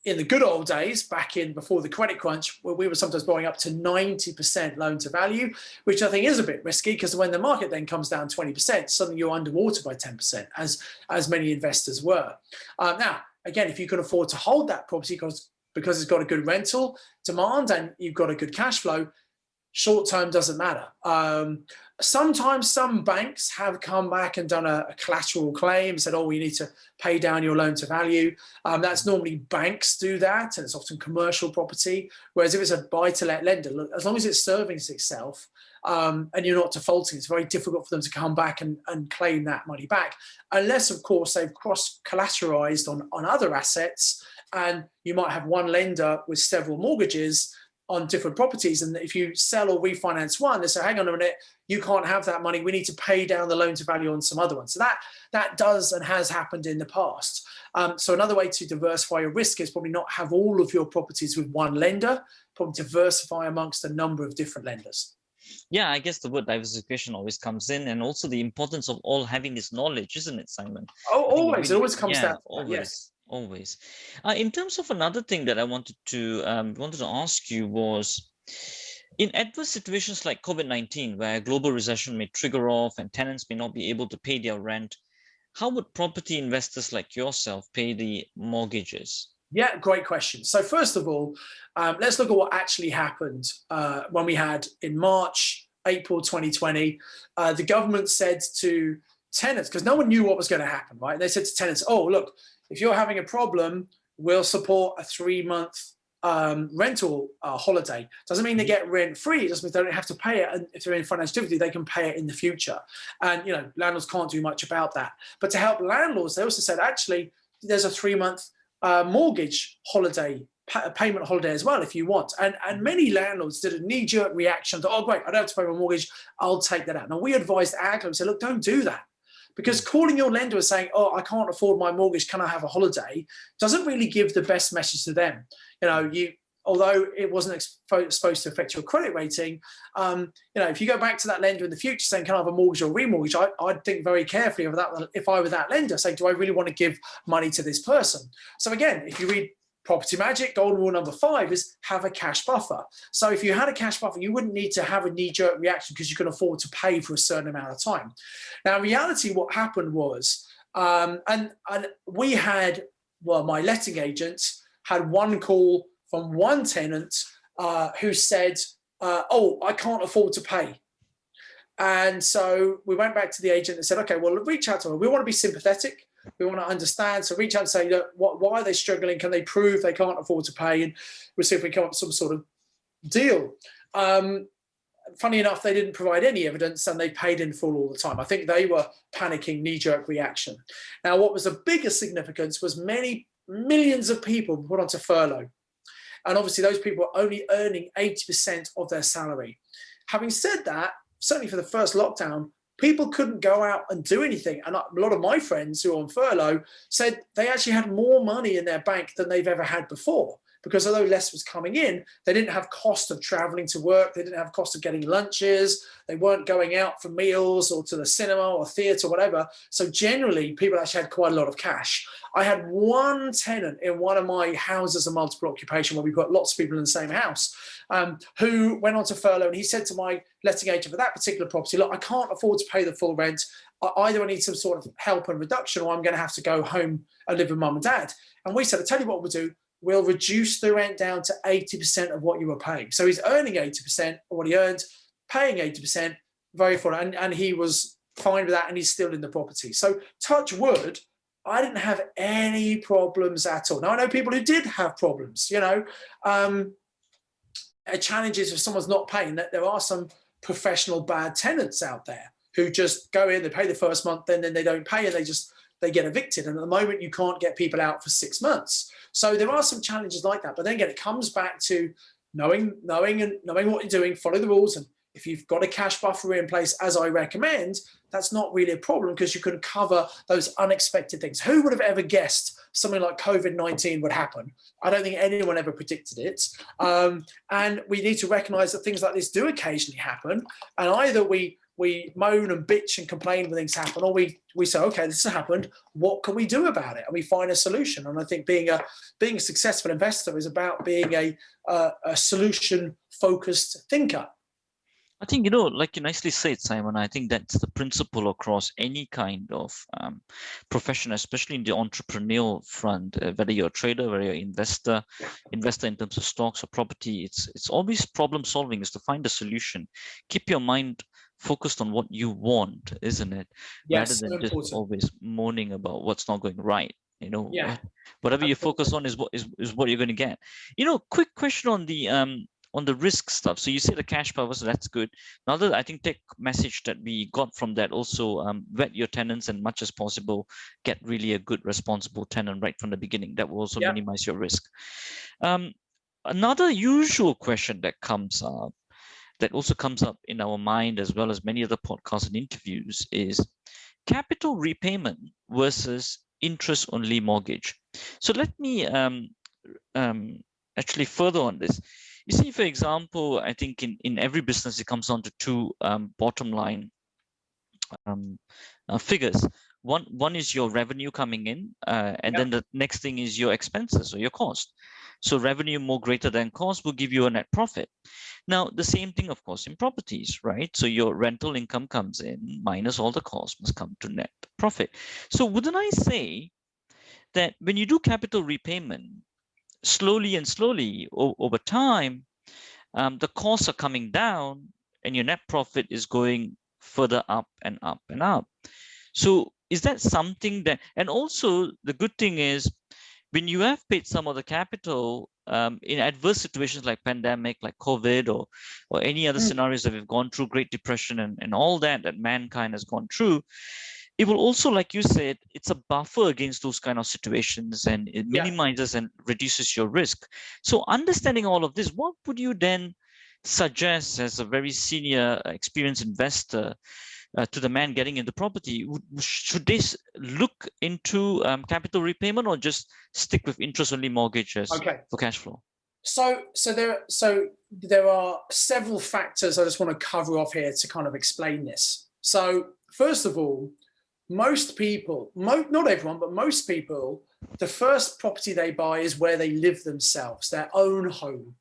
in the good old days, back in before the credit crunch, we were sometimes borrowing up to 90% loan to value, which I think is a bit risky, because when the market then comes down 20%, suddenly you're underwater by 10%, as many investors were. Now, again, if you can afford to hold that property because it's got a good rental demand and you've got a good cash flow, short term doesn't matter. Sometimes some banks have come back and done a collateral claim, said, oh, you need to pay down your loan to value. That's normally banks do that, and it's often commercial property. Whereas if it's a buy-to-let lender, look, as long as it's serving itself and you're not defaulting, it's very difficult for them to come back and claim that money back. Unless, of course, they've cross-collateralized on other assets, and you might have one lender with several mortgages on different properties, and if you sell or refinance one, they say, hang on a minute, you can't have that money, we need to pay down the loan to value on some other one. So that does and has happened in the past. So another way to diversify your risk is probably not have all of your properties with one lender, probably diversify amongst a number of different lenders. Yeah, I guess the word diversification always comes in, and also the importance of all having this knowledge, isn't it, Simon? Oh, always. It always comes down to that, always. Yes. Always. In terms of another thing that I wanted to ask you was, in adverse situations like COVID-19, where a global recession may trigger off and tenants may not be able to pay their rent, how would property investors like yourself pay the mortgages? Yeah, great question. So first of all, let's look at what actually happened when we had in April 2020, the government said to tenants, because no one knew what was going to happen, right? And they said to tenants, oh, look, if you're having a problem, we'll support a 3-month rental holiday. Doesn't mean they get rent free. It just means they don't have to pay it. And if they're in financial difficulty, they can pay it in the future. And, you know, landlords can't do much about that. But to help landlords, they also said, actually, there's a 3-month mortgage holiday, payment holiday as well, if you want. And many landlords did a knee-jerk reaction to, oh, great, I don't have to pay my mortgage, I'll take that out. Now, we advised our clients, said, look, don't do that. Because calling your lender and saying, oh, I can't afford my mortgage, can I have a holiday, doesn't really give the best message to them. You know, although it wasn't supposed to affect your credit rating, you know, if you go back to that lender in the future saying, can I have a mortgage or remortgage, I'd think very carefully of that if I were that lender, saying, do I really want to give money to this person? So again, if you read Property magic, golden rule number 5 is have a cash buffer. So if you had a cash buffer, you wouldn't need to have a knee-jerk reaction because you can afford to pay for a certain amount of time. Now, in reality, what happened was, and we had, well, my letting agent had one call from one tenant who said, oh, I can't afford to pay. And so we went back to the agent and said, okay, well, reach out to her. We want to be sympathetic. We want to understand. So reach out and say, look, why are they struggling? Can they prove they can't afford to pay? And we'll see if we come up with some sort of deal. Funny enough, they didn't provide any evidence and they paid in full all the time. I think they were panicking, knee-jerk reaction. Now, what was the biggest significance was millions of people were put onto furlough. And obviously those people were only earning 80% of their salary. Having said that, certainly for the first lockdown, people couldn't go out and do anything. And a lot of my friends who are on furlough said they actually had more money in their bank than they've ever had before. Because although less was coming in, they didn't have cost of traveling to work. They didn't have cost of getting lunches. They weren't going out for meals or to the cinema or theatre or whatever. So generally, people actually had quite a lot of cash. I had one tenant in one of my houses of multiple occupation where we put lots of people in the same house who went on to furlough. And he said to my letting agent for that particular property, look, I can't afford to pay the full rent. Either I need some sort of help and reduction or I'm going to have to go home and live with mum and dad. And we said, I'll tell you what we'll do. We'll reduce the rent down to 80% of what you were paying. So he's earning 80% of what he earned, paying 80%, very full. And he was fine with that and he's still in the property. So touch wood, I didn't have any problems at all. Now, I know people who did have problems, you know. Challenges if someone's not paying, that there are some professional bad tenants out there who just go in, they pay the first month, then they don't pay and they get evicted. And at the moment, you can't get people out for 6 months. So there are some challenges like that. But then again, it comes back to knowing what you're doing, follow the rules. And if you've got a cash buffer in place, as I recommend, that's not really a problem because you can cover those unexpected things. Who would have ever guessed something like COVID-19 would happen? I don't think anyone ever predicted it. And we need to recognize that things like this do occasionally happen. And either we moan and bitch and complain when things happen, or we say, okay, this has happened. What can we do about it? And we find a solution. And I think being a successful investor is about being a solution-focused thinker. I think, you know, like you nicely said, Simon, I think that's the principle across any kind of profession, especially in the entrepreneurial front, whether you're a trader, whether you're an investor in terms of stocks or property, it's always problem solving is to find a solution. Keep your mind focused on what you want, isn't it? Yes, rather than so just always moaning about what's not going right. You know, yeah, whatever you focus on is what you're going to get. You know, quick question on the risk stuff. So you say the cash power, so that's good. Another, I think, take message that we got from that also, vet your tenants and much as possible, get really a good responsible tenant right from the beginning. That will also minimize your risk. Another usual question that comes up, that also comes up in our mind as well as many other podcasts and interviews is capital repayment versus interest-only mortgage. So let me actually further on this. You see, for example, I think in every business, it comes down to two bottom line figures. One is your revenue coming in, and then the next thing is your expenses or your cost. So revenue more greater than cost will give you a net profit. Now, the same thing, of course, in properties, right? So your rental income comes in minus all the costs must come to net profit. So wouldn't I say that when you do capital repayment, slowly and slowly over time, the costs are coming down and your net profit is going further up and up and up. So is that something that, and also the good thing is when you have paid some of the capital in adverse situations like pandemic, like COVID or any other scenarios that we've gone through, Great Depression and all that mankind has gone through, it will also, like you said, it's a buffer against those kind of situations and it minimizes and reduces your risk. So understanding all of this, what would you then suggest as a very senior experienced investor to the man getting into property? Should they look into capital repayment or just stick with interest-only mortgages for cash flow? So there are several factors I just want to cover off here to kind of explain this. So first of all, most people, not everyone, but most people the first property they buy is where they live themselves, their own home.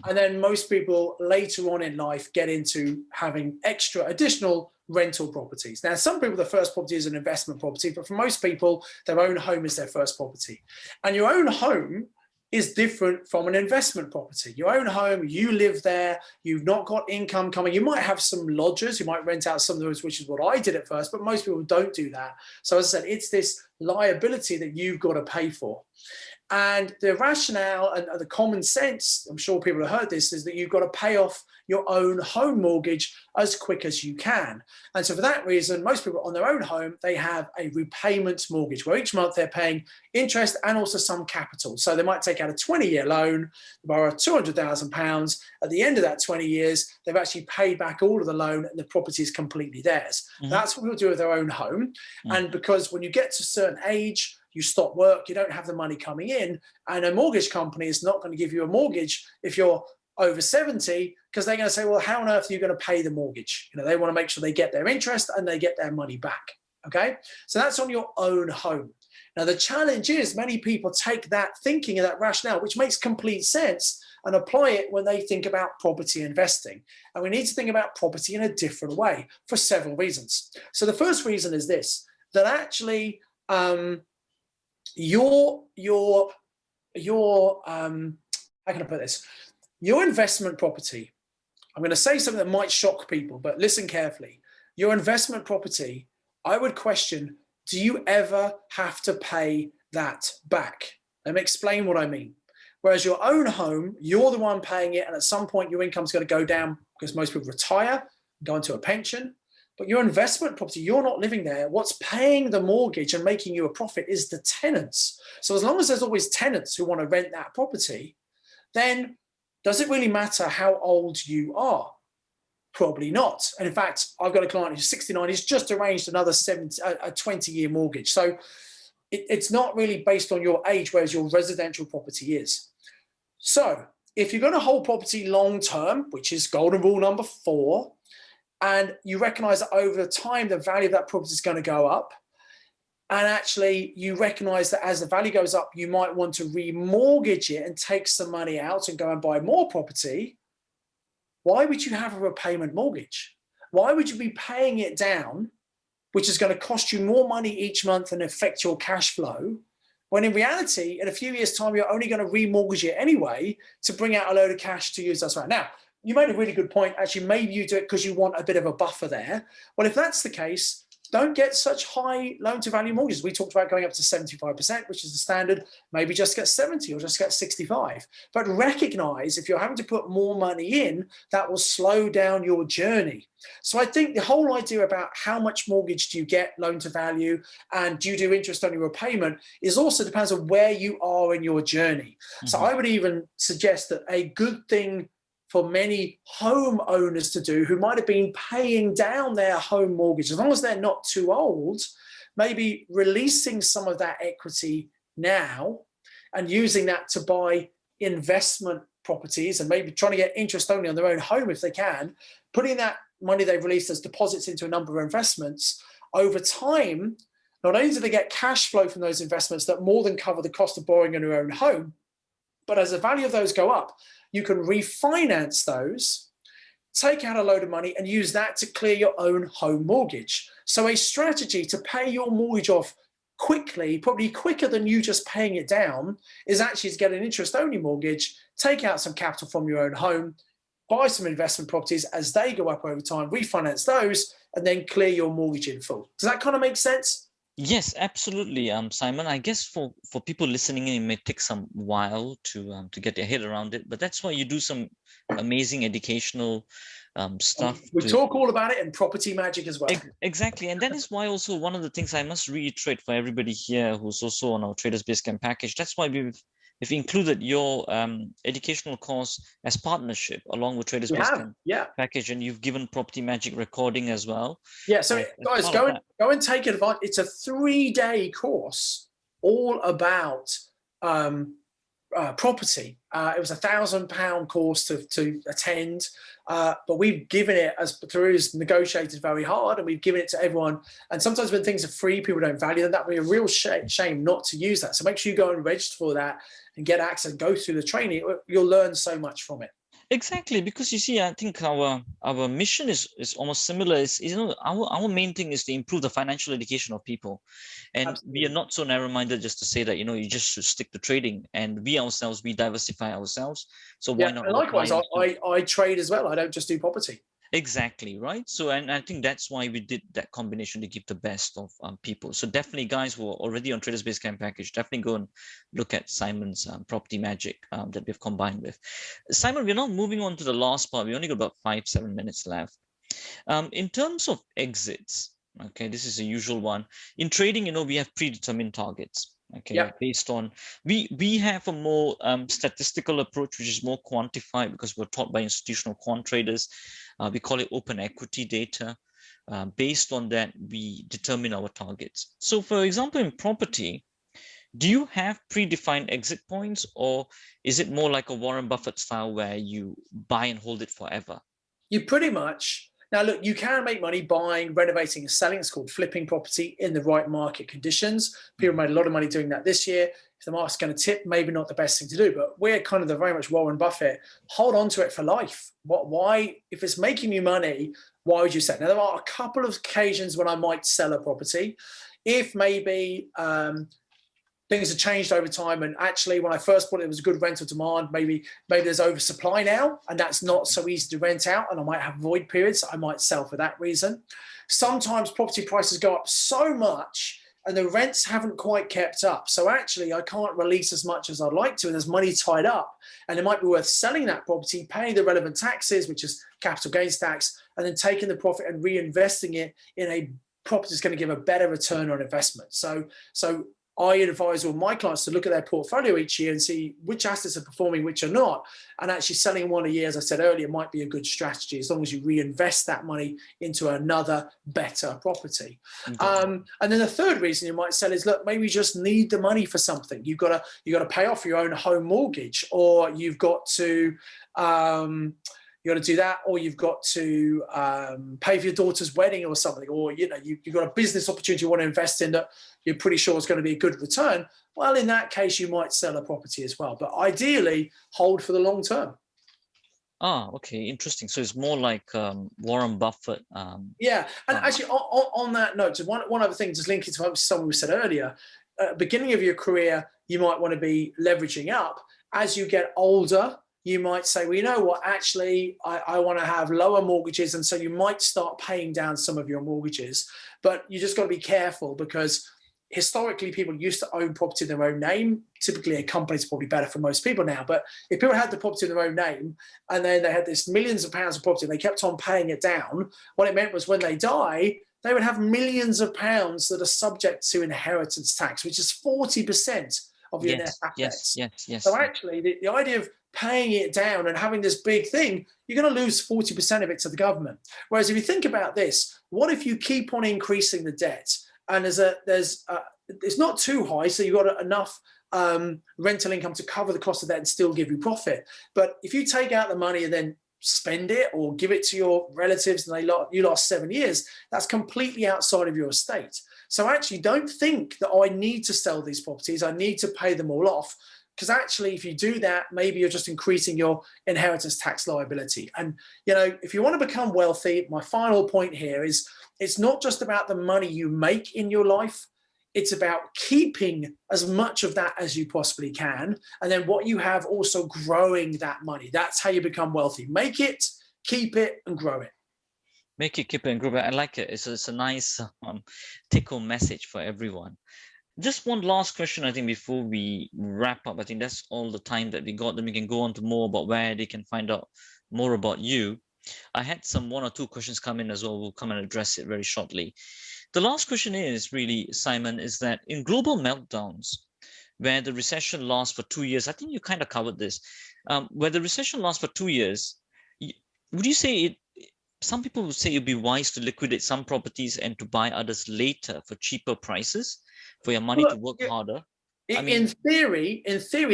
And then most people later on in life get into having additional rental properties. Now, some people, the first property is an investment property, but for most people, their own home is their first property. And your own home is different from an investment property. Your own home, you live there, you've not got income coming. You might have some lodgers, you might rent out some of those, which is what I did at first, but most people don't do that. So as I said, it's this liability that you've got to pay for. And the rationale and the common sense, I'm sure people have heard this, is that you've got to pay off your own home mortgage as quick as you can. And so for that reason, most people on their own home, they have a repayment mortgage where each month they're paying interest and also some capital. So they might take out a 20-year loan, borrow £200,000. At the end of that 20 years, they've actually paid back all of the loan and the property is completely theirs. That's what people do with their own home. And because when you get to a certain age, you stop work, you don't have the money coming in, and a mortgage company is not going to give you a mortgage if you're over 70, because they're going to say, well, how on earth are you going to pay the mortgage? You know, they want to make sure they get their interest and they get their money back. Okay, so that's on your own home. Now, the challenge is many people take that thinking and that rationale, which makes complete sense, and apply it when they think about property investing. And we need to think about property in a different way for several reasons. So the first reason is this, that actually, your how can I put this? Your investment property, I'm going to say something that might shock people, but listen carefully. Your investment property, I would question, do you ever have to pay that back? Let me explain what I mean. Whereas your own home, you're the one paying it, and at some point your income's going to go down because most people retire, go into a pension. But your investment property, you're not living there. What's paying the mortgage and making you a profit is the tenants. So as long as there's always tenants who want to rent that property, then does it really matter how old you are? Probably not. And in fact, I've got a client who's 69, he's just arranged another 20-year mortgage. So it's not really based on your age, whereas your residential property is. So if you're going to hold property long term, which is golden rule number 4, and you recognize that over time, the value of that property is going to go up. And actually, you recognize that as the value goes up, you might want to remortgage it and take some money out and go and buy more property. Why would you have a repayment mortgage? Why would you be paying it down, which is going to cost you more money each month and affect your cash flow, when in reality, in a few years' time, you're only going to remortgage it anyway to bring out a load of cash to use elsewhere? Now, you made a really good point. Actually, maybe you do it because you want a bit of a buffer there. Well, if that's the case, don't get such high loan-to-value mortgages. We talked about going up to 75%, which is the standard. Maybe just get 70 or just get 65. But recognize if you're having to put more money in, that will slow down your journey. So I think the whole idea about how much mortgage do you get, loan-to-value, and do you do interest-only repayment is also depends on where you are in your journey. So I would even suggest that a good thing for many homeowners to do who might have been paying down their home mortgage, as long as they're not too old, maybe releasing some of that equity now and using that to buy investment properties and maybe trying to get interest only on their own home if they can, putting that money they've released as deposits into a number of investments. Over time, not only do they get cash flow from those investments that more than cover the cost of borrowing on your own home, but as the value of those go up, you can refinance those, take out a load of money and use that to clear your own home mortgage. So a strategy to pay your mortgage off quickly, probably quicker than you just paying it down, is actually to get an interest-only mortgage, take out some capital from your own home, buy some investment properties as they go up over time, refinance those, and then clear your mortgage in full. Does that kind of make sense? Yes, absolutely, Simon. I guess for people listening in, it may take some while to get their head around it, but that's why you do some amazing educational stuff. We talk all about it in Property Magic as well. Exactly, and that is why also one of the things I must reiterate for everybody here who's also on our Traders Basecamp package. That's why we've included your educational course as partnership along with Traders Basecamp package, and you've given Property Magic recording as well. Yeah, so guys, go and take advantage. It's a 3-day course all about property. It was £1,000 course to attend, but we've given it, as Peru's negotiated very hard, and we've given it to everyone. And sometimes when things are free, people don't value them. That would be a real shame not to use that. So make sure you go and register for that and get access, go through the training. You'll learn so much from it. Exactly, because you see, I think our mission is almost similar. Is our main thing is to improve the financial education of people, and Absolutely. we are not so narrow-minded just to say that you just should stick to trading, and we diversify ourselves. So why not? And likewise, I trade as well. I don't just do property. Exactly, right? So, and I think that's why we did that combination to give the best of people. So definitely, guys who are already on Traders Basecamp package, definitely go and look at Simon's Property Magic that we've combined with. Simon, we're now moving on to the last part. We only got about 5-7 minutes left. In terms of exits, okay, this is a usual one. In trading, we have predetermined targets. Okay, based on we have a more statistical approach, which is more quantified because we're taught by institutional quant traders. We call it open equity data. Based on that, we determine our targets. So, for example, in property, do you have predefined exit points, or is it more like a Warren Buffett style where you buy and hold it forever? You pretty much. Now, look, you can make money buying, renovating, and selling. It's called flipping property in the right market conditions. People made a lot of money doing that this year. If the market's going to tip, maybe not the best thing to do, but we're kind of the very much Warren Buffett. Hold on to it for life. Why, if it's making you money, why would you sell? Now, there are a couple of occasions when I might sell a property. If maybe things have changed over time, and actually when I first bought it, it was a good rental demand. Maybe there's oversupply now, and that's not so easy to rent out, and I might have void periods. So I might sell for that reason. Sometimes property prices go up so much and the rents haven't quite kept up. So actually I can't release as much as I'd like to, and there's money tied up, and it might be worth selling that property, paying the relevant taxes, which is capital gains tax, and then taking the profit and reinvesting it in a property that's going to give a better return on investment. So I advise all my clients to look at their portfolio each year and see which assets are performing, which are not. And actually selling one a year, as I said earlier, might be a good strategy as long as you reinvest that money into another better property. And then the third reason you might sell is, look, maybe you just need the money for something. You've got to pay off your own home mortgage, or you've got to do that, or you've got to pay for your daughter's wedding or something, or you've got a business opportunity you want to invest in that you're pretty sure is going to be a good return. Well, in that case, you might sell a property as well, but ideally hold for the long term. Okay, interesting. So it's more like Warren Buffett. Yeah, and actually on that note, just one other thing, just linking to something we said earlier, beginning of your career, you might want to be leveraging up. As you get older, you might say, well, you know what, actually, I want to have lower mortgages. And so you might start paying down some of your mortgages. But you just got to be careful, because historically people used to own property in their own name. Typically a company's probably better for most people now. But if people had the property in their own name and then they had this millions of pounds of property and they kept on paying it down, what it meant was when they die, they would have millions of pounds that are subject to inheritance tax, which is 40% of your net assets. Yes. So actually the idea of paying it down and having this big thing, you're going to lose 40% of it to the government. Whereas if you think about this, what if you keep on increasing the debt, and it's not too high, so you've got enough rental income to cover the cost of that and still give you profit. But if you take out the money and then spend it or give it to your relatives and you lost 7 years, that's completely outside of your estate. So actually don't think that I need to sell these properties, I need to pay them all off. Because actually, if you do that, maybe you're just increasing your inheritance tax liability. And, if you want to become wealthy, my final point here is it's not just about the money you make in your life. It's about keeping as much of that as you possibly can. And then what you have, also growing that money. That's how you become wealthy. Make it, keep it, and grow it. Make it, keep it, and grow it. I like it. It's a nice take-home message for everyone. Just one last question, I think, before we wrap up. I think that's all the time that we got. Then we can go on to more about where they can find out more about you. I had some 1 or 2 questions come in as well. We'll come and address it very shortly. The last question is really, Simon, is that in global meltdowns, where the recession lasts for 2 years, I think you kind of covered this, where the recession lasts for 2 years, would you say some people would say it'd be wise to liquidate some properties and to buy others later for cheaper prices, for your money to work harder? In theory,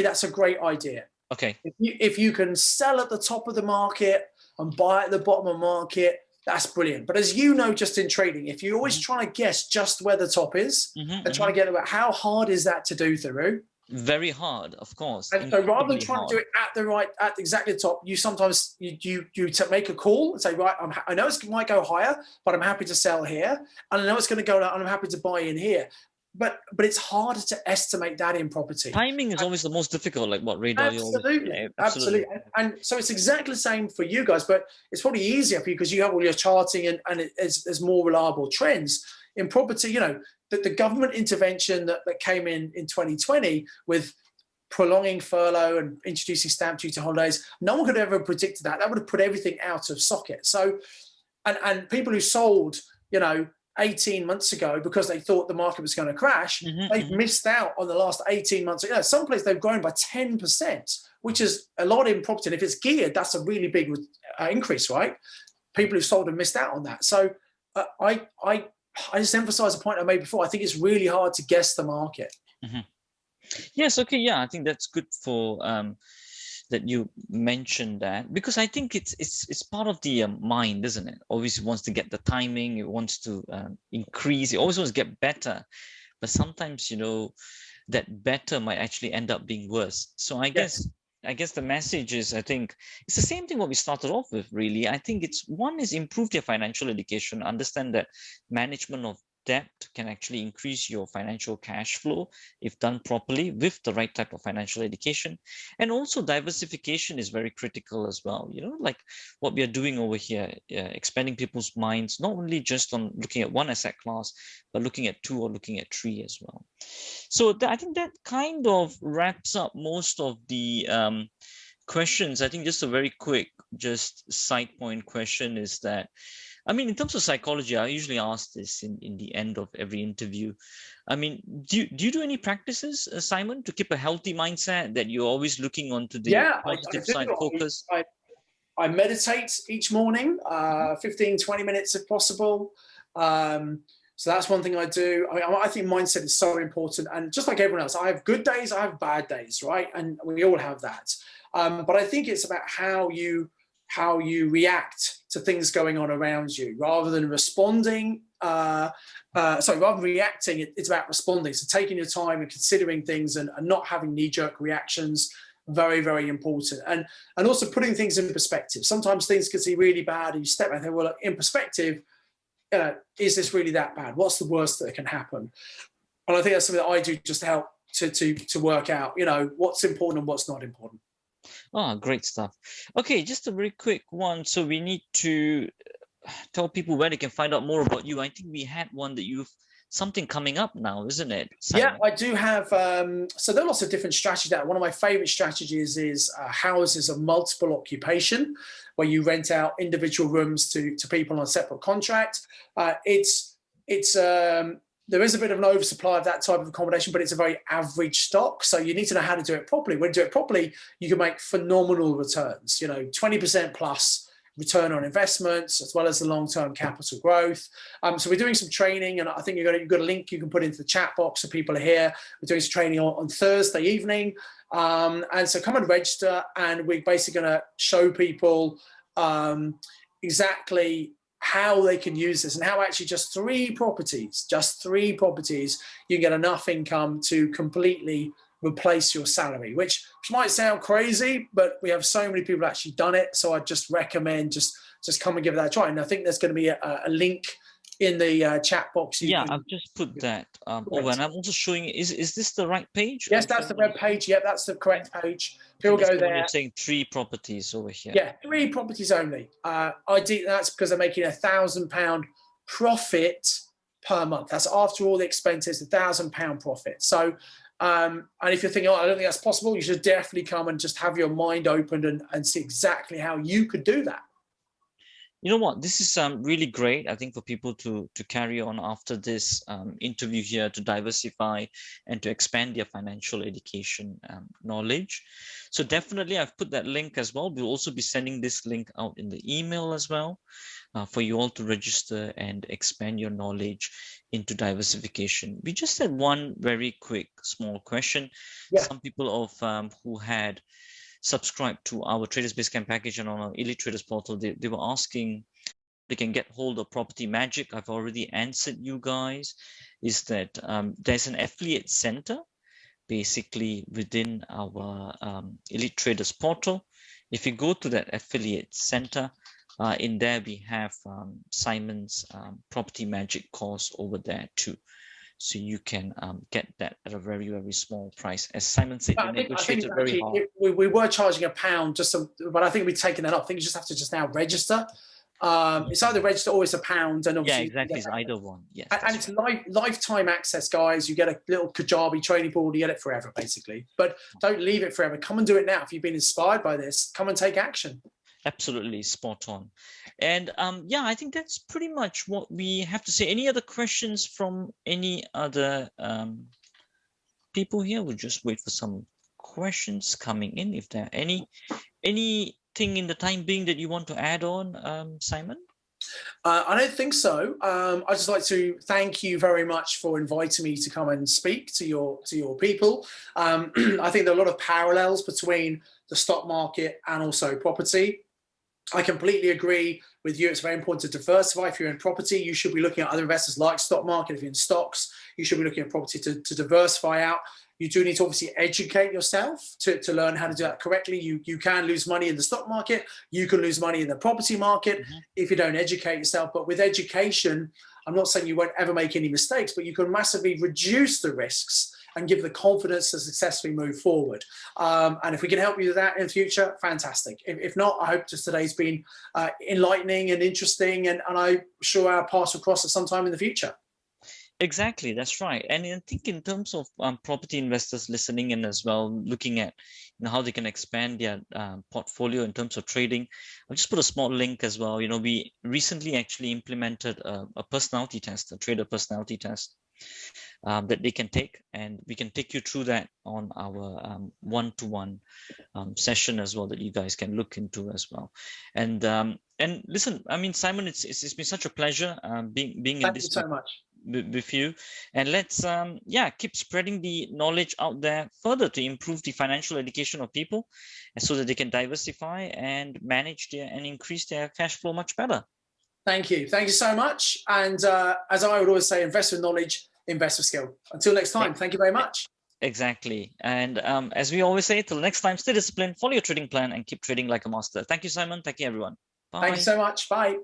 that's a great idea. Okay. If you can sell at the top of the market and buy at the bottom of the market, that's brilliant. But as you know, just in trading, if you're always trying to guess just where the top is and trying to get about how hard is that to do through? Very hard, of course. And so rather than trying to do it at exactly the top, you sometimes you make a call and say, right, I know it might go higher, but I'm happy to sell here, and I know it's going to go down, and I'm happy to buy in here. But it's harder to estimate that in property. Timing is always the most difficult, like what radar. Absolutely. And so it's exactly the same for you guys, but it's probably easier for you because you have all your charting and there's more reliable trends. In property, you know, the government intervention that came in 2020 with prolonging furlough and introducing stamp duty holidays, no one could have ever predicted that. That would have put everything out of socket. So, and people who sold, you know, 18 months ago because they thought the market was going to crash, they've missed out on the last 18 months. You know, some places they've grown by 10%, which is a lot in property. And if it's geared, that's a really big increase, right? People who sold have missed out on that. So I just emphasize the point I made before. I think it's really hard to guess the market. Yes. Okay. Yeah, I think that's good for that you mentioned that, because I think it's part of the mind, isn't it? Always wants to get the timing. It wants to increase. It always wants to get better, but sometimes, you know, that better might actually end up being worse. So I guess the message is, I think it's the same thing what we started off with, really. I think it's one is improve your financial education, understand that management of debt can actually increase your financial cash flow if done properly with the right type of financial education. And also diversification is very critical as well, you know, like what we are doing over here, expanding people's minds, not only just on looking at one asset class, but looking at two or looking at three as well. So I think that kind of wraps up most of the questions. I think just a very quick, just side point question is that, I mean, in terms of psychology, I usually ask this in the end of every interview. I mean, do you do any practices, Simon, to keep a healthy mindset, that you're always looking onto the positive side focus? I meditate each morning, 15, 20 minutes if possible. So that's one thing I do. I mean, I think mindset is so important. And just like everyone else, I have good days, I have bad days, right? And we all have that. But I think it's about how you react to things going on around you rather than responding. Rather than reacting, it's about responding. So taking your time and considering things and not having knee-jerk reactions, very, very important. And also putting things in perspective. Sometimes things can seem really bad and you step back and think, well, in perspective, is this really that bad? What's the worst that can happen? And I think that's something that I do just to help to work out, you know, what's important and what's not important. Oh, great stuff. Okay, just a very quick one. So we need to tell people where they can find out more about you. I think we had one that you've something coming up now, isn't it, Simon? Yeah, I do have. So there are lots of different strategies. One of my favorite strategies is houses of multiple occupation, where you rent out individual rooms to people on a separate contract. There is a bit of an oversupply of that type of accommodation, but it's a very average stock. So you need to know how to do it properly. When you do it properly, you can make phenomenal returns, you know, 20% plus return on investments, as well as the long-term capital growth. So we're doing some training, and I think you've got a link you can put into the chat box so people are here. We're doing some training on Thursday evening. And so come and register, and we're basically going to show people exactly how they can use this and how actually just three properties, you can get enough income to completely replace your salary, which might sound crazy, but we have so many people actually done it. So I just recommend just come and give that a try. And I think there's going to be a link in the chat box. I've just put that over, and I'm also showing. Is this the right page? Yes, that's the web page. Yep, that's the correct page. People go there. You're saying 3 properties over here. Yeah, 3 properties only. That's because they're making £1,000 profit per month. That's after all the expenses, £1,000 profit. So, and if you're thinking, I don't think that's possible, you should definitely come and just have your mind opened and see exactly how you could do that. You know what? This is really great, I think, for people to carry on after this interview here, to diversify and to expand their financial education knowledge. So definitely, I've put that link as well. We'll also be sending this link out in the email as well, for you all to register and expand your knowledge into diversification. We just had one very quick small question. Yeah. Some people of who had subscribed to our Traders Basecamp package and on our Elite Traders portal, they were asking they can get hold of Property Magic. I've already answered you guys, is that there's an affiliate center basically within our Elite Traders portal. If you go to that affiliate center, in there we have Simon's Property Magic course over there too. So you can get that at a very, very small price. As Simon said, we negotiated very hard. We were charging £1 but I think we've taken that off. I think you just have to now register. It's either register or it's £1, and obviously exactly, it's either one. Yes, and it's lifetime access, guys. You get a little Kajabi training board. You get it forever, basically. But don't leave it forever. Come and do it now. If you've been inspired by this, come and take action. Absolutely spot on. And yeah, I think that's pretty much what we have to say. Any other questions from any other people here? We'll just wait for some questions coming in. If there are anything in the time being that you want to add on, Simon? I don't think so. I'd just like to thank you very much for inviting me to come and speak to your people. I think there are a lot of parallels between the stock market and also property. I completely agree with you. It's very important to diversify. If you're in property, you should be looking at other investors like stock market. If you're in stocks, you should be looking at property to diversify out. You do need to obviously educate yourself to learn how to do that correctly. You can lose money in the stock market. You can lose money in the property market if you don't educate yourself. But with education, I'm not saying you won't ever make any mistakes, but you can massively reduce the risks and give the confidence to successfully move forward. And if we can help you with that in the future, fantastic. If not, I hope just today's been enlightening and interesting, and I'm sure our paths will cross at some time in the future. Exactly, that's right. And I think in terms of property investors listening in as well, looking at how they can expand their portfolio in terms of trading, I'll just put a small link as well. We recently actually implemented a personality test, a trader personality test, that they can take, and we can take you through that on our one-to-one session as well, that you guys can look into as well. And listen, I mean, Simon, it's been such a pleasure being in this. Thank you so much. With you, and let's keep spreading the knowledge out there further to improve the financial education of people, so that they can diversify and manage and increase their cash flow much better. Thank you so much. And as I would always say, invest with knowledge, invest with skill. Until next time, thank you very much. Exactly. And as we always say, till next time, stay disciplined, follow your trading plan, and keep trading like a master. Thank you, Simon. Thank you, everyone. Bye. Thank you so much. Bye.